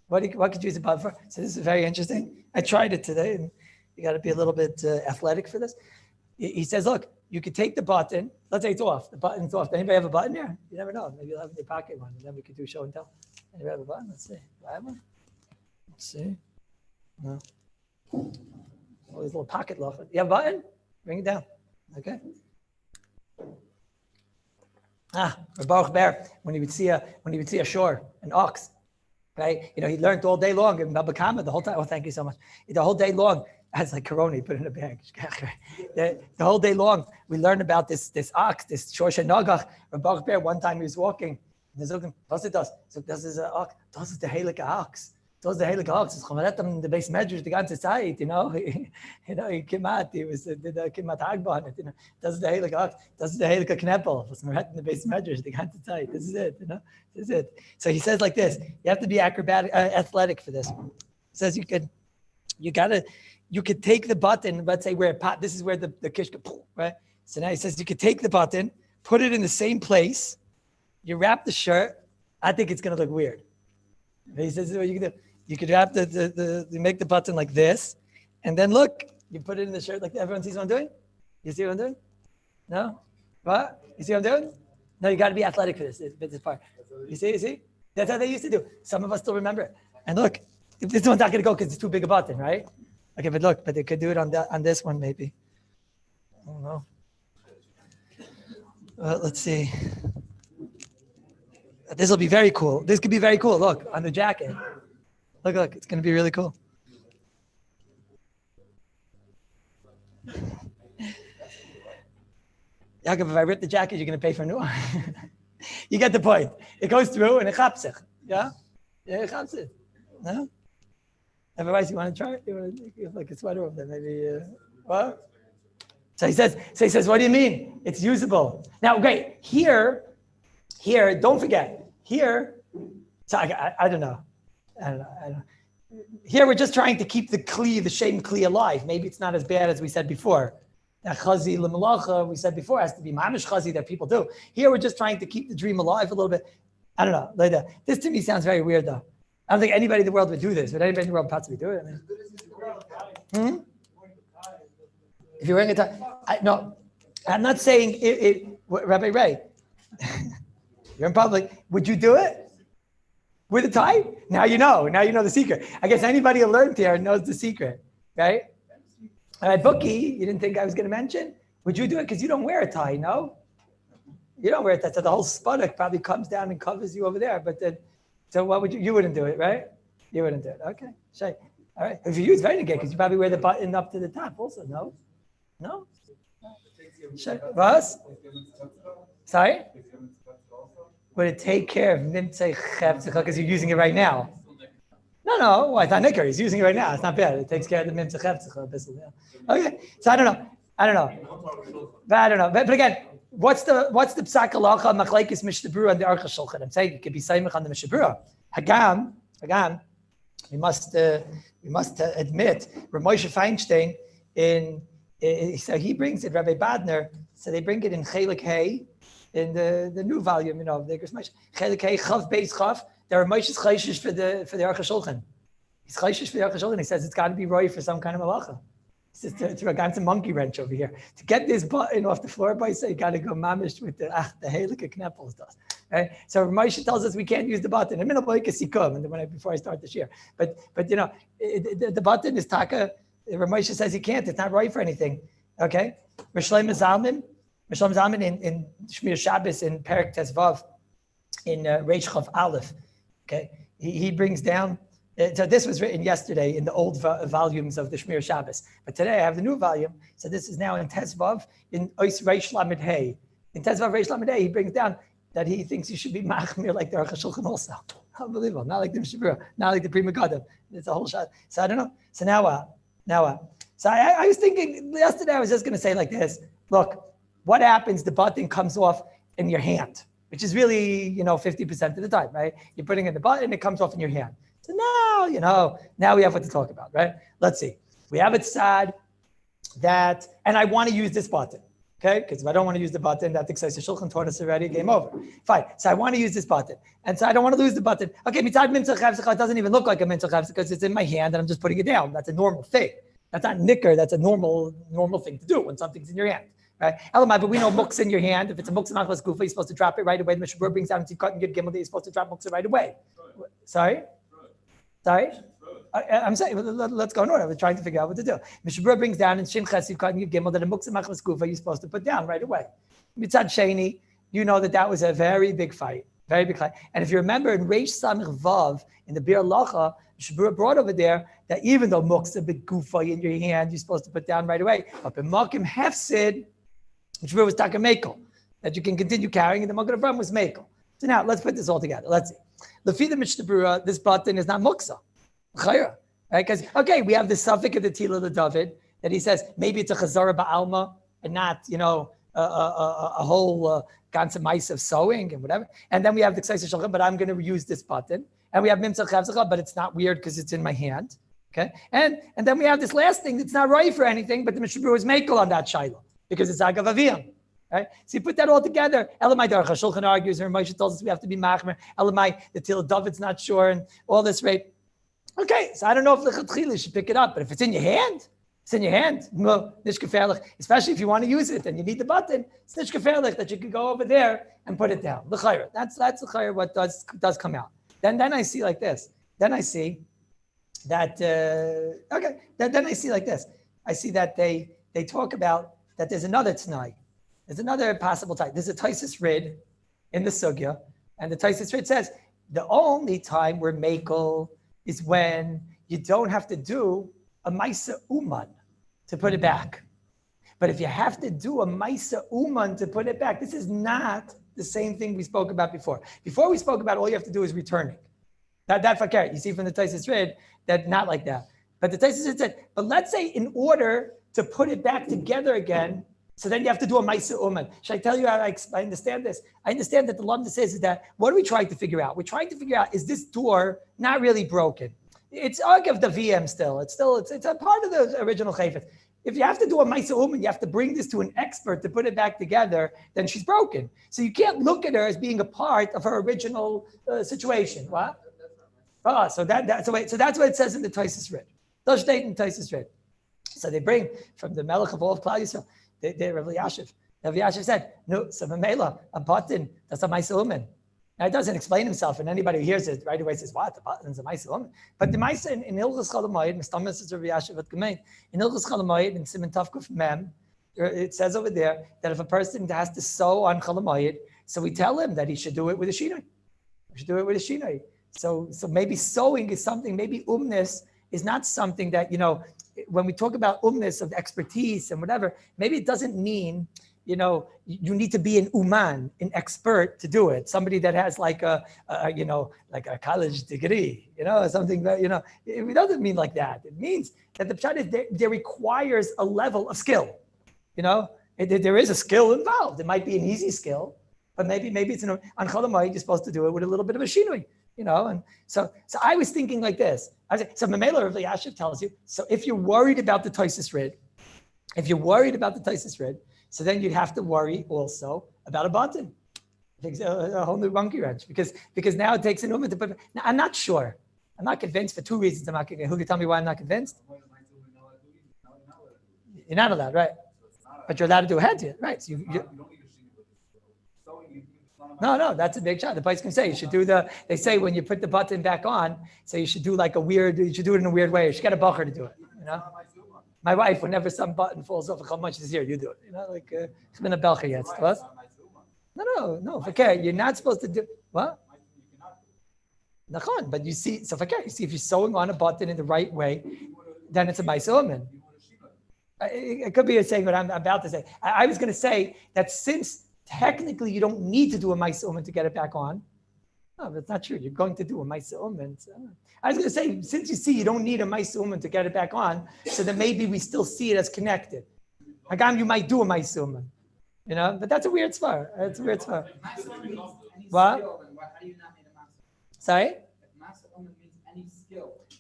What could you use a button for? So this is very interesting. I tried it today, and you got to be a little bit athletic for this. He says, look, you could take the button. Let's say it's off. The button's off. Does anybody have a button here? You never know. Maybe you'll have in your pocket one, and then we could do show and tell. Anybody have a button? Let's see. Do I have one? Let's see. No. Oh, there's a little pocket lock. You have a button? Bring it down. Okay. Baruch Ber, when he would see a shore, an ox, right? He learned all day long in Babakama the whole time. Oh, thank you so much. The whole day long, it's like Corona, he put it in a bag. The whole day long, we learned about this ox, this Shorsha Nagach. Baruch Ber, one time he was walking, and he's looking, what's it does? So this is an ox. Das ist der heilige Ox. Das ist der heilige Ox. Es kommt in the base measures the ganze Zeit, he came out, he was did the Kimat Hagbon, Das ist der heilige Ox. Das ist der heilige Kneppel. Was man in the base measures the ganze Zeit. This is it, This is it. So he says like this, you have to be athletic for this. He says you could take the button, let's say where this is where the kishka, right? So now he says you could take the button, put it in the same place, you wrap the shirt. I think it's going to look weird. He says this is what you can do. You could wrap you make the button like this, and then look, you put it in the shirt like that. Everyone sees what I'm doing? You see what I'm doing? No? What? You see what I'm doing? No, you got to be athletic for this part. You see? That's how they used to do. Some of us still remember it. And look, this one's not going to go because it's too big a button, right? Okay, but they could do it on this one maybe. I don't know. Let's see. This will be very cool. This could be very cool. Look, on the jacket. Look, it's going to be really cool. Yaakov, if I rip the jacket, you're going to pay for a new one. You get the point. It goes through and it chaps it. Yeah? Yeah, it chaps it. No? Otherwise, you want to try it? You want to give like a sweater over there, maybe. What? So he says, what do you mean? It's usable. Now, great. Here, don't forget. Here, so I don't know. Here, we're just trying to keep the shame kli alive. Maybe it's not as bad as we said before. That chazi l'malacha, we said before, has to be mamish chazi that people do. Here, we're just trying to keep the dream alive a little bit. I don't know. Like this to me sounds very weird, though. I don't think anybody in the world would do this. Would anybody in the world possibly do it? If you're wearing a tie, no, I'm not saying it Rabbi Ray, you're in public. Would you do it with a tie? Now you know the secret. I guess anybody who learned here knows the secret, right? All right, Bookie, you didn't think I was going to mention? Would you do it? Because you don't wear a tie, no? You don't wear it. That's the whole spuddock probably comes down and covers you over there. But then, so what would you wouldn't do it, right? You wouldn't do it. Okay, shay. All right. If you use very because you probably wear the button up to the top also. No. Shay. Was? Sorry. Would it take care of nimtzei cheftzcha because you're using it right now? No. Why? It's not nicker. He's using it right now. It's not bad. It takes care of the nimtzei cheftzcha. Okay. So I don't know. But I don't know. But again, what's the psak halacha machlekes mishnah and the Aruch HaShulchan? I'm saying it could be saimach on the mishnah. Hagam. We must admit, Rav Moshe Feinstein so he brings it. Rabbi Badner. So they bring it in Chelik Hay. In the new volume, the Chelik Hey Chav Beis Chav, there are Moshe's chayshish for the Aruch HaShulchan. He's chayshish for the Aruch HaShulchan. He says it's got to be roy for some kind of malacha. He says to a ganze monkey wrench over here to get this button off the floor. By say you got to go mamish with the Heilige Kneppels does. Right? So Moshe tells us we can't use the button. And before I start this year, but the button is taka. Moshe says he can't. It's not right for anything. Okay, Rishleim Zalman. Mishlam Zman in Shmir Shabbos in Perek Tezvav in Reish Chav Aleph. Okay, he brings down. So this was written yesterday in the old volumes of the Shmir Shabbos, but today I have the new volume. So this is now in Tezvav in Ois Reish Lamed Hey. In Tezvav Reish Lamed Hey, he brings down that he thinks you should be machmir like the Aruch HaShulchan also. Unbelievable. Not like the Mishabura, not like the Pri Megadim. It's a whole shot. So I don't know. So now what? So I was thinking yesterday. I was just going to say like this. Look. What happens? The button comes off in your hand, which is really, 50% of the time, right? You're putting in the button, it comes off in your hand. So now we have what to talk about, right? Let's see. We have it sad that, and I want to use this button, okay? Because if I don't want to use the button, that the Shulchan taught us already, game over. Fine. So I want to use this button. And so I don't want to lose the button. Okay, mitzad mintzah chavzcha, it doesn't even look like a mintzah chavzcha because it's in my hand and I'm just putting it down. That's a normal thing. That's not nicker. That's a normal thing to do when something's in your hand. Right? Elamai, but we know muksa in your hand. If it's a muksa machlas gufa, you're supposed to drop it right away. The Mishnah Berurah brings down and cut and get gimel. You're supposed to drop muksa right away. Sorry. I'm saying let's go in order. We're trying to figure out what to do. Mishnah Berurah brings down and shin ches cut and get gimel that a muksa machlas gufa you're supposed to put down right away. Mitzad sheni, you know that was a very big fight. And if you remember in Reish Samich Vav in the Bir Lacha, Mishnah Berurah brought over there that even though muksa big gufa in your hand, you're supposed to put down right away. But in makim hefsid. Which was taka mekel, that you can continue carrying, and the Magen Avraham was mekel. So now let's put this all together. Let's see. Lefi the Mishnah Berurah, this button is not muksa, right? Because we have the suffix of the Tila the David that he says maybe it's a chazara ba'alma and not a whole ganze mice of sewing and whatever. And then we have the Ksais Shulchan, but I'm going to use this button. And we have Mimtzah Chavzcha, but it's not weird because it's in my hand. Okay, and then we have this last thing that's not right for anything, but the Mishnah Berurah is mekel on that shayla. Because it's Agav Aviyam, right? So you put that all together. Elamai Aruch HaShulchan argues, and Moshe tells us we have to be machmer. Elamai, the Til David's not sure, and all this, right? Okay, so I don't know if the Lechatchila should pick it up, but if it's in your hand, nish gefährlich. Especially if you want to use it and you need the button, it's nish gefährlich that you could go over there and put it down. L'chayra, that's l'chayra what does come out. Then I see like this. Then I see that Then I see like this. I see that they talk about that there's another t'nai. There's another possible type. There's a Taisus Rid in the Sugya, and the Taisus Rid says the only time we're mekel is when you don't have to do a Maisa Uman to put it back. But if you have to do a Maisa Uman to put it back, this is not the same thing we spoke about before. Before we spoke about all you have to do is returning. That fakir, you see from the Taisus Rid that not like that. But the Taisus Rid said, but let's say in order to put it back together again, so then you have to do a Maisa Uman. Should I tell you how I understand this? I understand that the Lamda says is that, what are we trying to figure out? We're trying to figure out, is this door not really broken? It's of the VM still. It's a part of the original Chayfetz. If you have to do a Maisa Uman, you have to bring this to an expert to put it back together, then she's broken. So you can't look at her as being a part of her original situation. What? So that's what it says in the Taisus Rid. Does state in Taisus Rid. So they bring from the Melech of all of Klal Yisrael, Rabbi Yashiv. Rabbi Yashiv said, no, so a button, that's a Maisa Uman. Now, it doesn't explain himself, and anybody who hears it right away says, what, the button's a Maisa Uman? But the Maisa in Hilchos Chol HaMoed, Mistamas is Rabbi Yashiv at Gemein, in Hilchos Chol HaMoed, in Siman Tavkuf Mem, It says over there that if a person has to sew on Chalamayit, so we tell him that he should do it with a shinoi. He should do it with a shinoi. So maybe sewing is something, maybe umness is not something that, when we talk about umness of expertise and whatever, maybe it doesn't mean, you need to be an uman, an expert to do it. Somebody that has like a college degree, something that, it doesn't mean like that. It means that the pshat is there requires a level of skill. There is a skill involved. It might be an easy skill, but maybe it's on Cholamayit, you're supposed to do it with a little bit of a shinui, and so I was thinking like this. So Mamela Rabbi Yashiv tells you, so if you're worried about the Tosis Rid, so then you'd have to worry also about a button. A whole new monkey wrench, because now it takes a moment to put. Now, I'm not sure. I'm not convinced for two reasons. I'm not convinced. Who can tell me why I'm not convinced? You're not allowed, right? But you're allowed to do a head, right? So No, that's a big shot. The place can say you should do they say when you put the button back on, so you should do you should do it in a weird way. You should get a bacher to do it, My wife, whenever some button falls off, how much is here? You do it, it's been a belcher yet. What? No, okay, you're not supposed to do, what? But you see, if you're sewing on a button in the right way, then it's a ma'aseh. It could be saying what I'm about to say. I was going to say that since technically you don't need to do a ma'aseh to get it back on. No, that's not true. You're going to do a ma'aseh. I was going to say, since you see you don't need a ma'aseh to get it back on, so then maybe we still see it as connected. Agam, you might do a ma'aseh, but that's a weird svar. That's a weird svar. What? Sorry?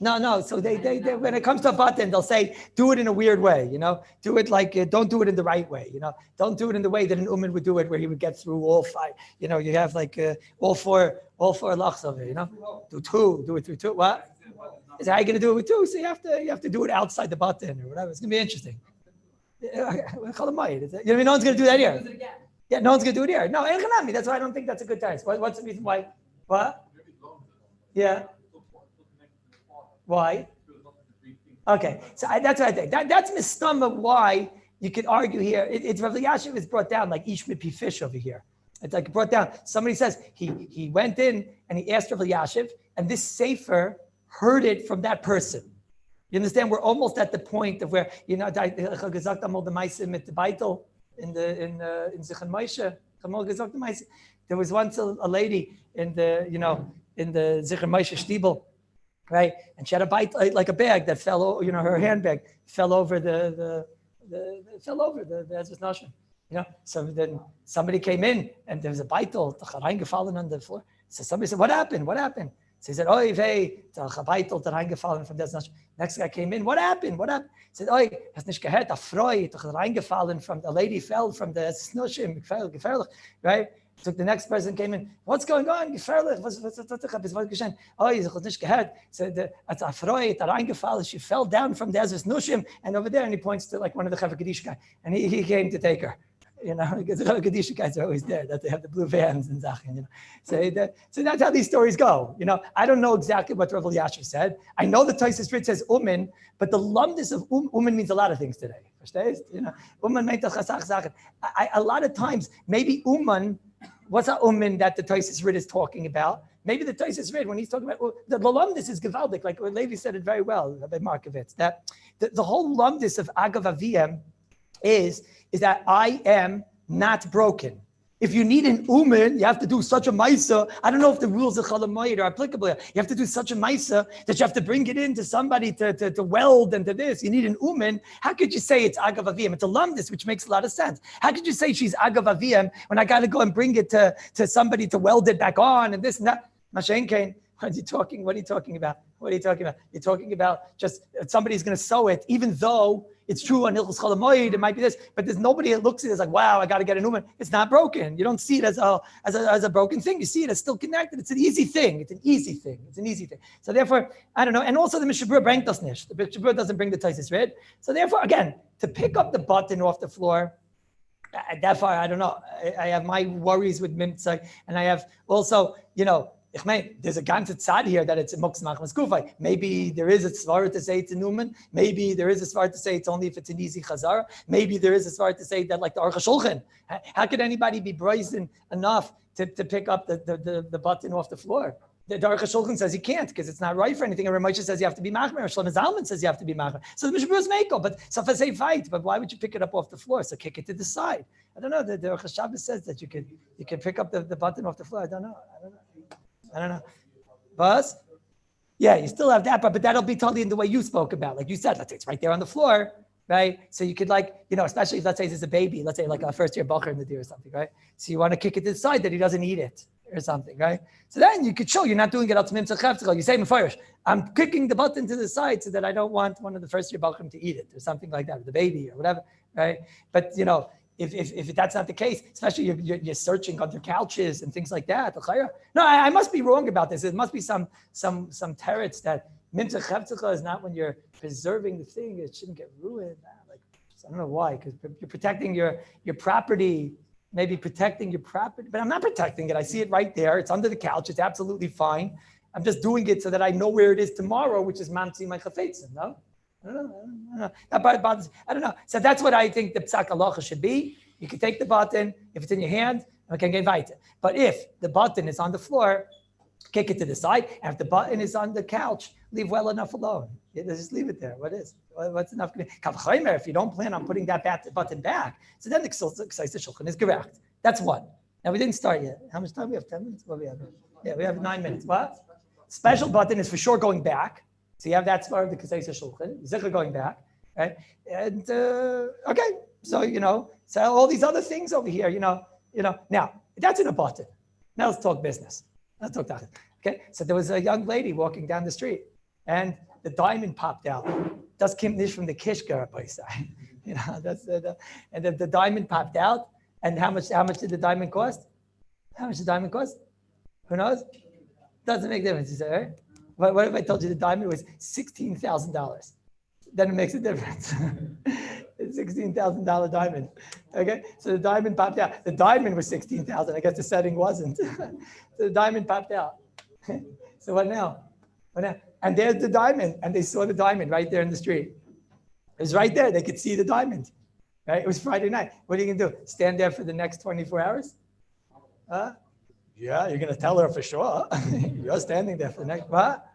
No. So they when it comes to a button, they'll say, do it in a weird way, do it like, don't do it in the right way, don't do it in the way that an uman would do it, where he would get through all five, you have like all four lachs of it, do it through two. What? Is how you going to do it with two? So you have to do it outside the button or whatever. It's going to be interesting. No one's going to do that here. Yeah, no one's going to do it here. No, that's why I don't think that's a good time. What's the reason why? What? Yeah. Why? Okay, so that's what I think. That's mistama why you could argue here. It's Rabbi Yashiv is brought down like Ish Mipi fish over here. It's like brought down. Somebody says he went in and he asked Rabbi Yashiv, and this sefer heard it from that person. You understand? We're almost at the point of where in the Beitel in Zichron Moshe. There was once a lady in the Zichron Moshe Stiebel. Right, and she had a bite like a bag that fell, her handbag fell over the Ezra's Nashim, So then somebody came in and there was a beitel reingefallen on the floor. So somebody said, "What happened? What happened?" So he said, "Oy vey, the beitel reingefallen from the Ezra's Nashim." Next guy came in. What happened? He said, "Oy, hast nicht gehört? A Freu, reingefallen from the lady fell from the Ezra's Nashim, gefährlich, right?" So the next person came in. What's going on? Gefährlich. Was geschehen? Oh, ich habe nicht gehört. So als a Freude, reingefallen, she fell down from the Ezra's Nushim, and over there, and he points to like one of the Chaver Kaddish guys, and he came to take her. Because the Chaver Kaddish guys are always there, that they have the blue vans and Zachin, So that's how these stories go. I don't know exactly what Rabbi Yashiv said. I know the Tosis Rid says umin, but the lumdis of umin means a lot of things today. Uman meint Sachen. A lot of times, maybe uman. What's a umin that the Tosis Rid is talking about? Maybe the Tosis Rid, when he's talking about the lumdis is gewaldik, like Levi said it very well, Rabbi Markovitz, that the whole lumdis of Agav Aviyam is that I am not broken. If you need an umin, you have to do such a maisa. I don't know if the rules of Chalamayit are applicable. You have to do such a maisa that you have to bring it in to somebody to weld and to this. You need an umin. How could you say it's Agav Aviyam? It's a lumdis, which makes a lot of sense. How could you say she's Agav Aviyam when I got to go and bring it to somebody to weld it back on and this and that? Mashen Kain, what are you talking about? You're talking about just somebody's going to sew it, even though it's true on Hilchos Cholamayit, it might be this, but there's nobody that looks at it as like, wow, I got to get an uman. It's not broken. You don't see it as a broken thing. You see it as still connected. It's an easy thing. So therefore, I don't know. And also the Mishabur bringt das nicht. The Mishabur doesn't bring the Tosis Rid. So therefore, again, to pick up the button off the floor, that far, I don't know. I have my worries with Mimtzah, and I have also, Ich meine, there's a ganze tzad here that it's a muks machmas kufay. Maybe there is a svara to say it's a numen. Maybe there is a svara to say it's only if it's an easy chazara. Maybe there is a svara to say that like the Aruch HaShulchan. How could anybody be brazen enough to pick up the button off the floor? The Aruch HaShulchan says you can't because it's not right for anything. And Ramosha says you have to be machmer. Shlomo Zalman says you have to be machmer. So the Mishabur is meko. But so if I say fight, but why would you pick it up off the floor? So kick it to the side. I don't know. The Aruch HaShabbos says that you can pick up the button off the floor. I don't know. But yeah, you still have that, but that'll be totally in the way you spoke about. Like you said, let's say it's right there on the floor, right? So you could especially if let's say there's a baby, let's say like a first year bacher in the deer or something, right? So you want to kick it to the side that he doesn't eat it or something, right? So then you could show you're not doing it out to mimtzah cheftzcha. You say mefarish, I'm kicking the button to the side so that I don't want one of the first year bachrim to eat it or something like that, or the baby or whatever, right? But if that's not the case, especially you're searching under couches and things like that. No, I must be wrong about this. It must be some teretz that mimtzah cheftzcha is not when you're preserving the thing. It shouldn't get ruined. I don't know why, because you're protecting your property. Maybe protecting your property, but I'm not protecting it. I see it right there. It's under the couch. It's absolutely fine. I'm just doing it so that I know where it is tomorrow, which is mamtzi my chafetzim. No, I don't know. That part bothers. I don't know. So that's what I think the psak halacha should be. You can take the button if it's in your hand. Okay, get weiter. But if the button is on the floor, kick it to the side. And if the button is on the couch, leave well enough alone. Just leave it there. What's enough? If you don't plan on putting that button back, so then the shulchan is correct. That's one. Now we didn't start yet. How much time we have? 10 minutes? What we have? Yeah, we have 9 minutes. What? Special button is for sure going back. So you have that part of the kasei shulchan. Zikr going back, right? And okay, so so all these other things over here, Now that's in a button. Now let's talk business. Let's talk that. Okay, so there was a young lady walking down the street, and the diamond popped out. Das kommt nicht from the Kishka, Rabbi say. That's and the diamond popped out. And how much did the diamond cost? How much did the diamond cost? Who knows? Doesn't make a difference. You say, right? What if I told you the diamond was $16,000? Then it makes a difference. It's $16,000 diamond. Okay, so the diamond popped out. The diamond was $16,000. I guess the setting wasn't. So the diamond popped out. So what now? And there's the diamond, and they saw the diamond right there in the street. It was right there. They could see the diamond. Right? It was Friday night. What are you gonna do? Stand there for the next 24 hours? Yeah, you're gonna tell her for sure. You're standing there for the next. What?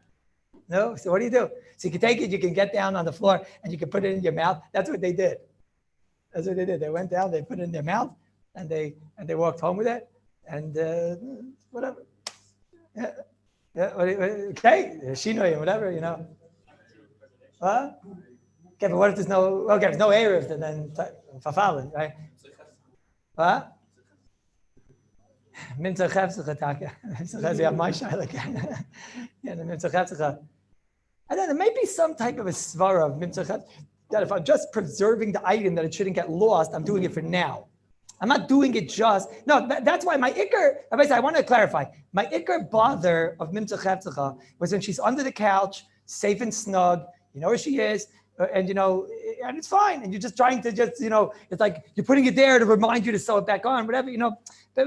No. So what do? So you can take it. You can get down on the floor, and you can put it in your mouth. That's what they did. They went down. They put it in their mouth, and they walked home with it, and whatever. Yeah. Yeah, okay, Shinoi, whatever, Huh? Okay, but what if there's no Erev, then Fafalin, right? What? Mintzah Chefzcha, we have my shayla. Yeah, the Mintzah Chefzcha. I don't know, maybe some type of a svara of Mintzah Chefzcha, that if I'm just preserving the item, that it shouldn't get lost, I'm doing it for now. I'm not doing it that's why my ikar, I want to clarify, my ikar bother of Mimtzah Chefzcha was when she's under the couch, safe and snug, you know where she is, and and it's fine, and you're just trying to it's like you're putting it there to remind you to sew it back on, whatever, but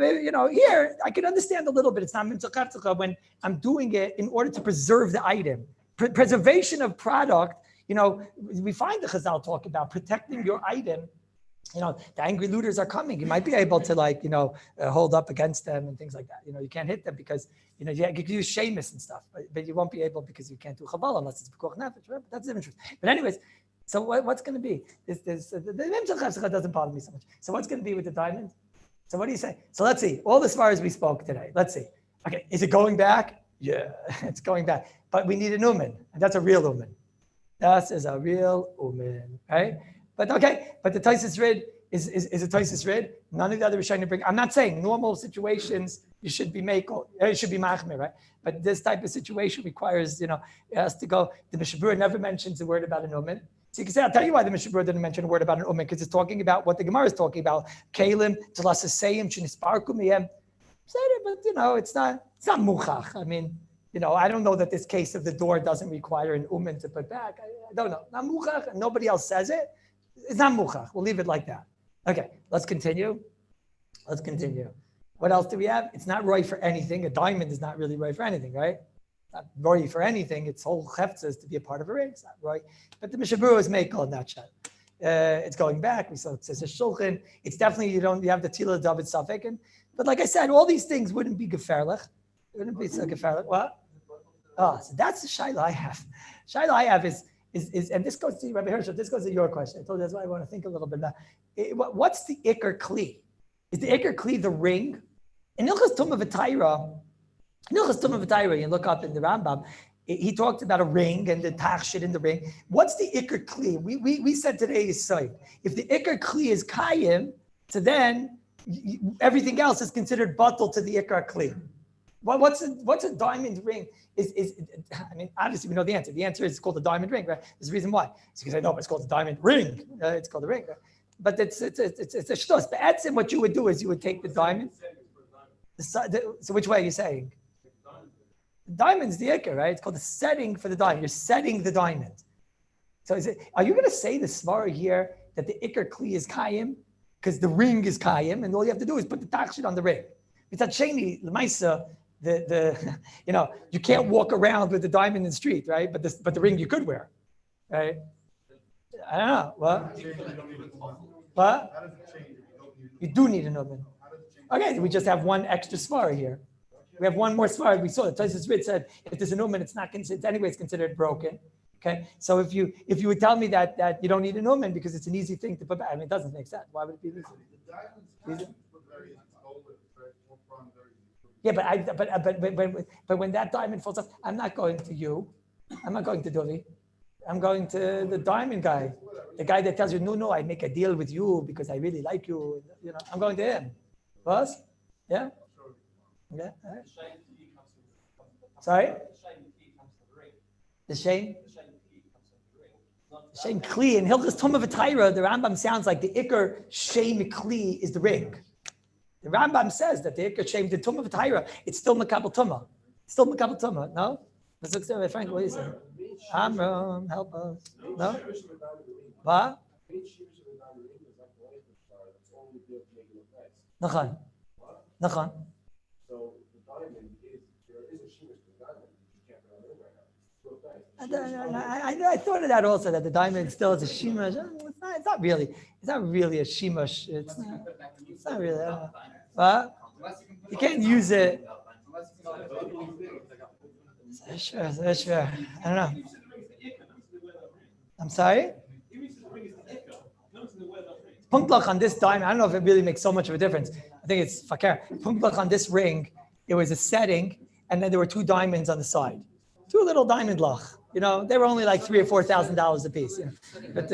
here, I can understand a little bit, it's not Mimtzah Chefzcha when I'm doing it in order to preserve the item. Preservation of product, we find the Chazal talk about protecting your item. The angry looters are coming. You might be able to hold up against them and things like that. You can't hit them because, you can use shamus and stuff, but you won't be able because you can't do chabal unless it's pekuach nefesh. Right? That's the truth. But anyways, so what's going to be? The Mimtzah Chefzcha doesn't bother me so much. So what's going to be with the diamond? So what do you say? So let's see. All as far as we spoke today. Let's see. Okay, is it going back? Yeah, it's going back. But we need an umen, and that's a real umen. That is a real umen, right? But okay, but the Taisus Rid is a Taisus Rid. None of the other Rishonim bring. I'm not saying normal situations you should be machmir, right? But this type of situation requires, it has to go. The Mishabur never mentions a word about an umen. So you can say, I'll tell you why the Mishabur didn't mention a word about an umen, because it's talking about what the Gemara is talking about. Kalim, Talasasayim, Shinisparkum, Yem. But it's not muchach. I mean, I don't know that this case of the door doesn't require an umen to put back. I don't know. Not muchach, and nobody else says it. It's not muchach. We'll leave it like that. Okay, let's continue. What else do we have? It's not roy for anything. A diamond is not really roy for anything, right? Not roy for anything. Its whole hefza is to be a part of a ring. It's not roy. But the Mishabur is makel in that shot. It's going back. We saw it says a shulchan. It's definitely, you have the tila David Safekin. But like I said, all these things wouldn't be geferlich. It wouldn't be so geferlich. What? Oh, so that's the shaila I have. Shaila I have is, and this goes to Rabbi Hershel, this goes to your question. I told you that's why I want to think a little bit about what's the ikar kli? Is the ikar kli the ring? In Ilchas Tumah V'Tayra, you look up in the Rambam, he talked about a ring and the tachshit in the ring. What's the ikar kli? We said today is side. If the ikar kli is kayim, so then everything else is considered batal to the ikar kli. What's a diamond ring? I mean, obviously we know the answer. The answer is called a diamond ring, right? There's a reason why. It's because I know, but it's called a diamond ring. It's called a ring, right? But it's a shtos. But at what you would do is you would take the diamond. So which way are you saying? The diamond's the ikar, right? It's called the setting for the diamond. You're setting the diamond. So are you going to say the svara here that the ikar kli is kayim because the ring is kayim, and all you have to do is put the tachshit on the ring? It's sheni l'maisa. You can't walk around with the diamond in the street, right? But the ring you could wear, right? I don't know. What? You do need an oven. Okay, we just have one extra svara here. We have one more svara. We saw it. Tosfos Ritz said if there's an uman, it's not considered. Anyway, it's considered broken. Okay, so if you would tell me that you don't need an uman because it's an easy thing to put back, I mean, it doesn't make sense. Why would it be easy? Yeah, but when that diamond falls off, I'm not going to you. I'm not going to Dovi. I'm going to the diamond guy, the guy that tells you, no, I make a deal with you because I really like you. I'm going to him. Was? Yeah. Yeah. All right. Sorry. The shame. Shame kli in Hilchas Tumah V'Tayra. The Rambam sounds like the ikar shame kli is the ring. The Rambam says that the ikar shame the Tumah V'Tayra. It's still makabel tumah. Still makabel tumah. No. Let's look at Frank. What do you say? Amram, help us. No. What? Nachan. Nachan. So the diamond there is a shimish to the diamond. You can't put on the ring right now. I thought of that also, that the diamond still is a shimash. It's not really a shimash. It's not really. What? You can't use it. Sure. I don't know. I'm sorry? Punklach on this diamond, I don't know if it really makes so much of a difference. I think it's fakir. Punklach on this ring, it was a setting, and then there were two diamonds on the side. Two little diamond lach. They were only like $3,000 or $4,000 a piece. But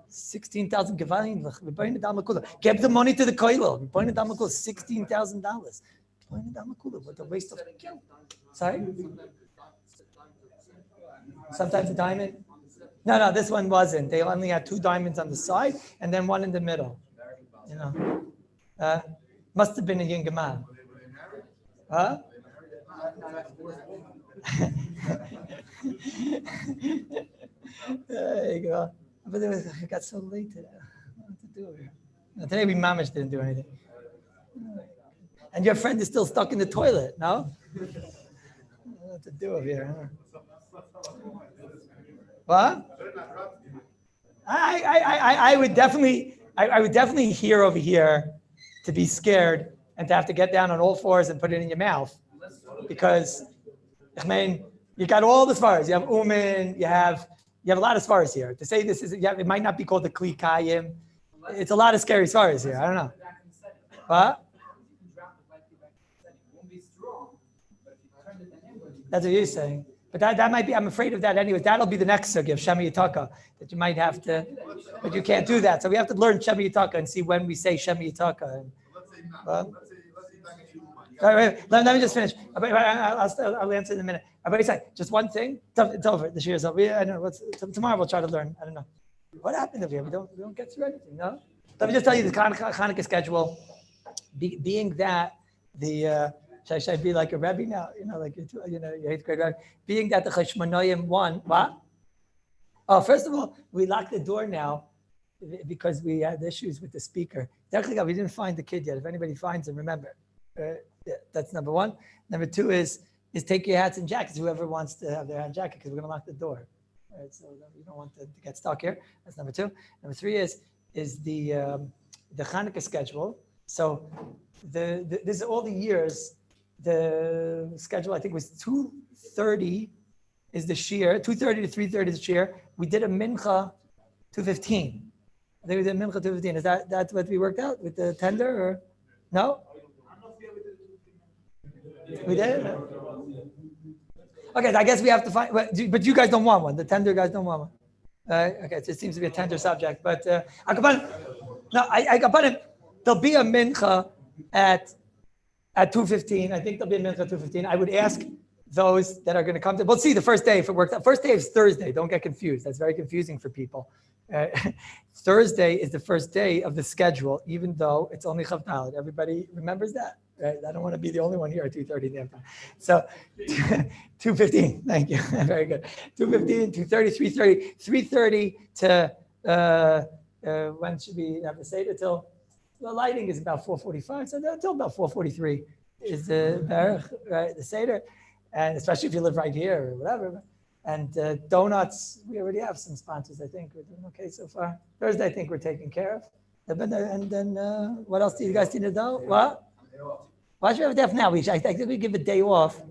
16,000 gevalim. We bring the damakula. Give the money to the koilel. We bring the damakula. $16,000. Bring the damakula. What a waste of. Sorry. Sometimes a diamond. No, this one wasn't. They only had two diamonds on the side and then one in the middle. Must have been a yingaman. Huh? There you go. But it got so late today. What to do here? Today we mamish didn't do anything. And your friend is still stuck in the toilet, no? What to do over here? Huh? What? I would definitely hear over here to be scared and to have to get down on all fours and put it in your mouth, because I mean you got all the svaras. You have umin. You have a lot of svaras here. To say this is it might not be called the kli kayim. It's a lot of scary svaras here. I don't know. What? That's what you're saying. But that might be, I'm afraid of that anyways. That'll be the next sugi of Shema Yitaka, that you might have to, but you can't do that. So we have to learn Shema Yitaka and see when we say Shema Yitaka. Let me just finish. I'll answer in a minute. Just one thing. It's over. The year's over. I don't know. Tomorrow we'll try to learn. I don't know. What happened over here? We don't get through anything, no? Let me just tell you the Hanukkah schedule. Being that the... Should I be like a Rabbi now? Like your 8th grade Rabbi. Being that the Cheshmonoyim won, what? Oh, first of all, we locked the door now because we had issues with the speaker. Definitely, we didn't find the kid yet. If anybody finds him, remember, Yeah, that's number one. Number two is take your hats and jackets. Whoever wants to have their hat and jacket, because we're going to lock the door. Right, so you don't want to get stuck here. That's number two. Number three is the Hanukkah schedule. So this is all the years. The schedule I think was 2:30 is the shear. 2:30 to 3:30 is the shear. We did a mincha 2:15. I think we did a mincha 2:15. Is that's what we worked out with the tender or no? We did. Okay, I guess we have to find. But you guys don't want one. The tender guys don't want one. Okay, it just seems to be a tender subject. But I can put it. There'll be a mincha at 2:15. I think there'll be a mincha at 2:15. I would ask those that are going to come to. We'll see the first day if it works out. First day is Thursday. Don't get confused. That's very confusing for people. Thursday is the first day of the schedule, even though it's only Chav Daled. Everybody remembers that, right? I don't want to be the only one here at 2:30 in the afternoon. So 2:15. Thank you. Very good. 2:15, 2:30, 3:30, 3:30 to when should we have the Seder till? The lighting is about 4:45, so until about 4:43 is the Baruch, right? The Seder, and especially if you live right here or whatever. And donuts, we already have some sponsors. I think we're doing okay so far. Thursday, I think we're taken care of. And then what else do you guys need to know? What? Why should we have a day off now? I think we give a day off.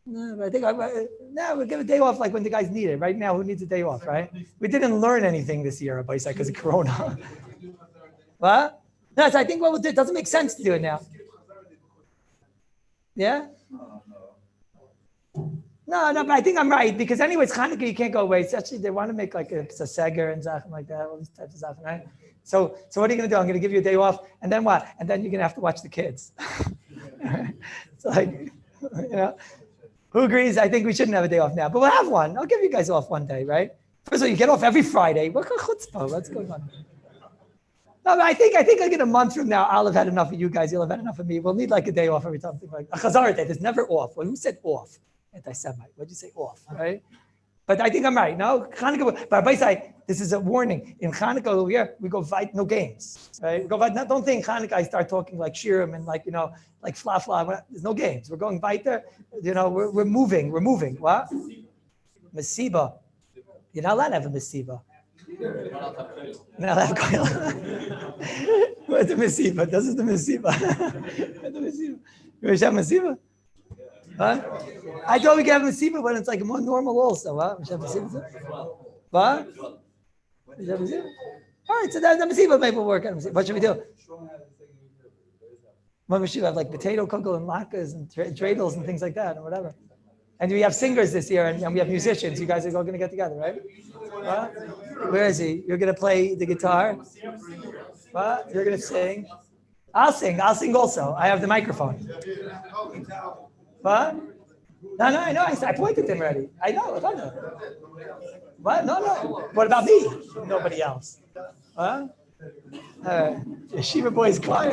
No, I think we'll give a day off like when the guys need it. Right now, who needs a day off, right? We didn't learn anything this year, Rabbi, because of Corona. What? No, so I think what we'll do, it doesn't make sense to do it now. Yeah? No, but I think I'm right, because anyway, it's Hanukkah, you can't go away. It's actually, they want to make like a seger and something like that, all these types of stuff, right? So what are you going to do? I'm going to give you a day off, and then what? And then you're going to have to watch the kids. It's like, who agrees? I think we shouldn't have a day off now, but we'll have one. I'll give you guys off one day, right? First of all, you get off every Friday. What chutzpah? What's going on? No, but I think like in a month from now, I'll have had enough of you guys. You'll have had enough of me. We'll need like a day off every time. Like a Chazar day. There's never off. Well, who said off? Anti-Semite. What'd you say off? Right? But I think I'm right. No, Hanukkah. But by side, this is a warning. In Hanukkah, we go fight no games. Right? We go fight. Don't think Hanukkah. I start talking like shirim and like like fla. There's no games. We're going weiter. We're moving. We're moving. What? Masiba. You're not allowed to have a masiba. You're not allowed to have What's the masiba? This is the masiba. What's the masiba? You wish to have masiba? Huh? I thought we could have masiba, but it's like more normal also. Huh? We should have masiba. What? We should have masiba. All right, so that's the masiba. Maybe we'll work on masiba. What should we do? What we should have like potato kugel and latkes and dreidels and things like that and whatever. And we have singers this year and we have musicians. You guys are all going to get together, right? What? Where is he? You're going to play the guitar? What? You're going to sing? I'll sing also. I have the microphone. What? No, I know. I pointed to him already. I know. What? No. What about me? Nobody else. Huh? Yeshiva Boys Choir.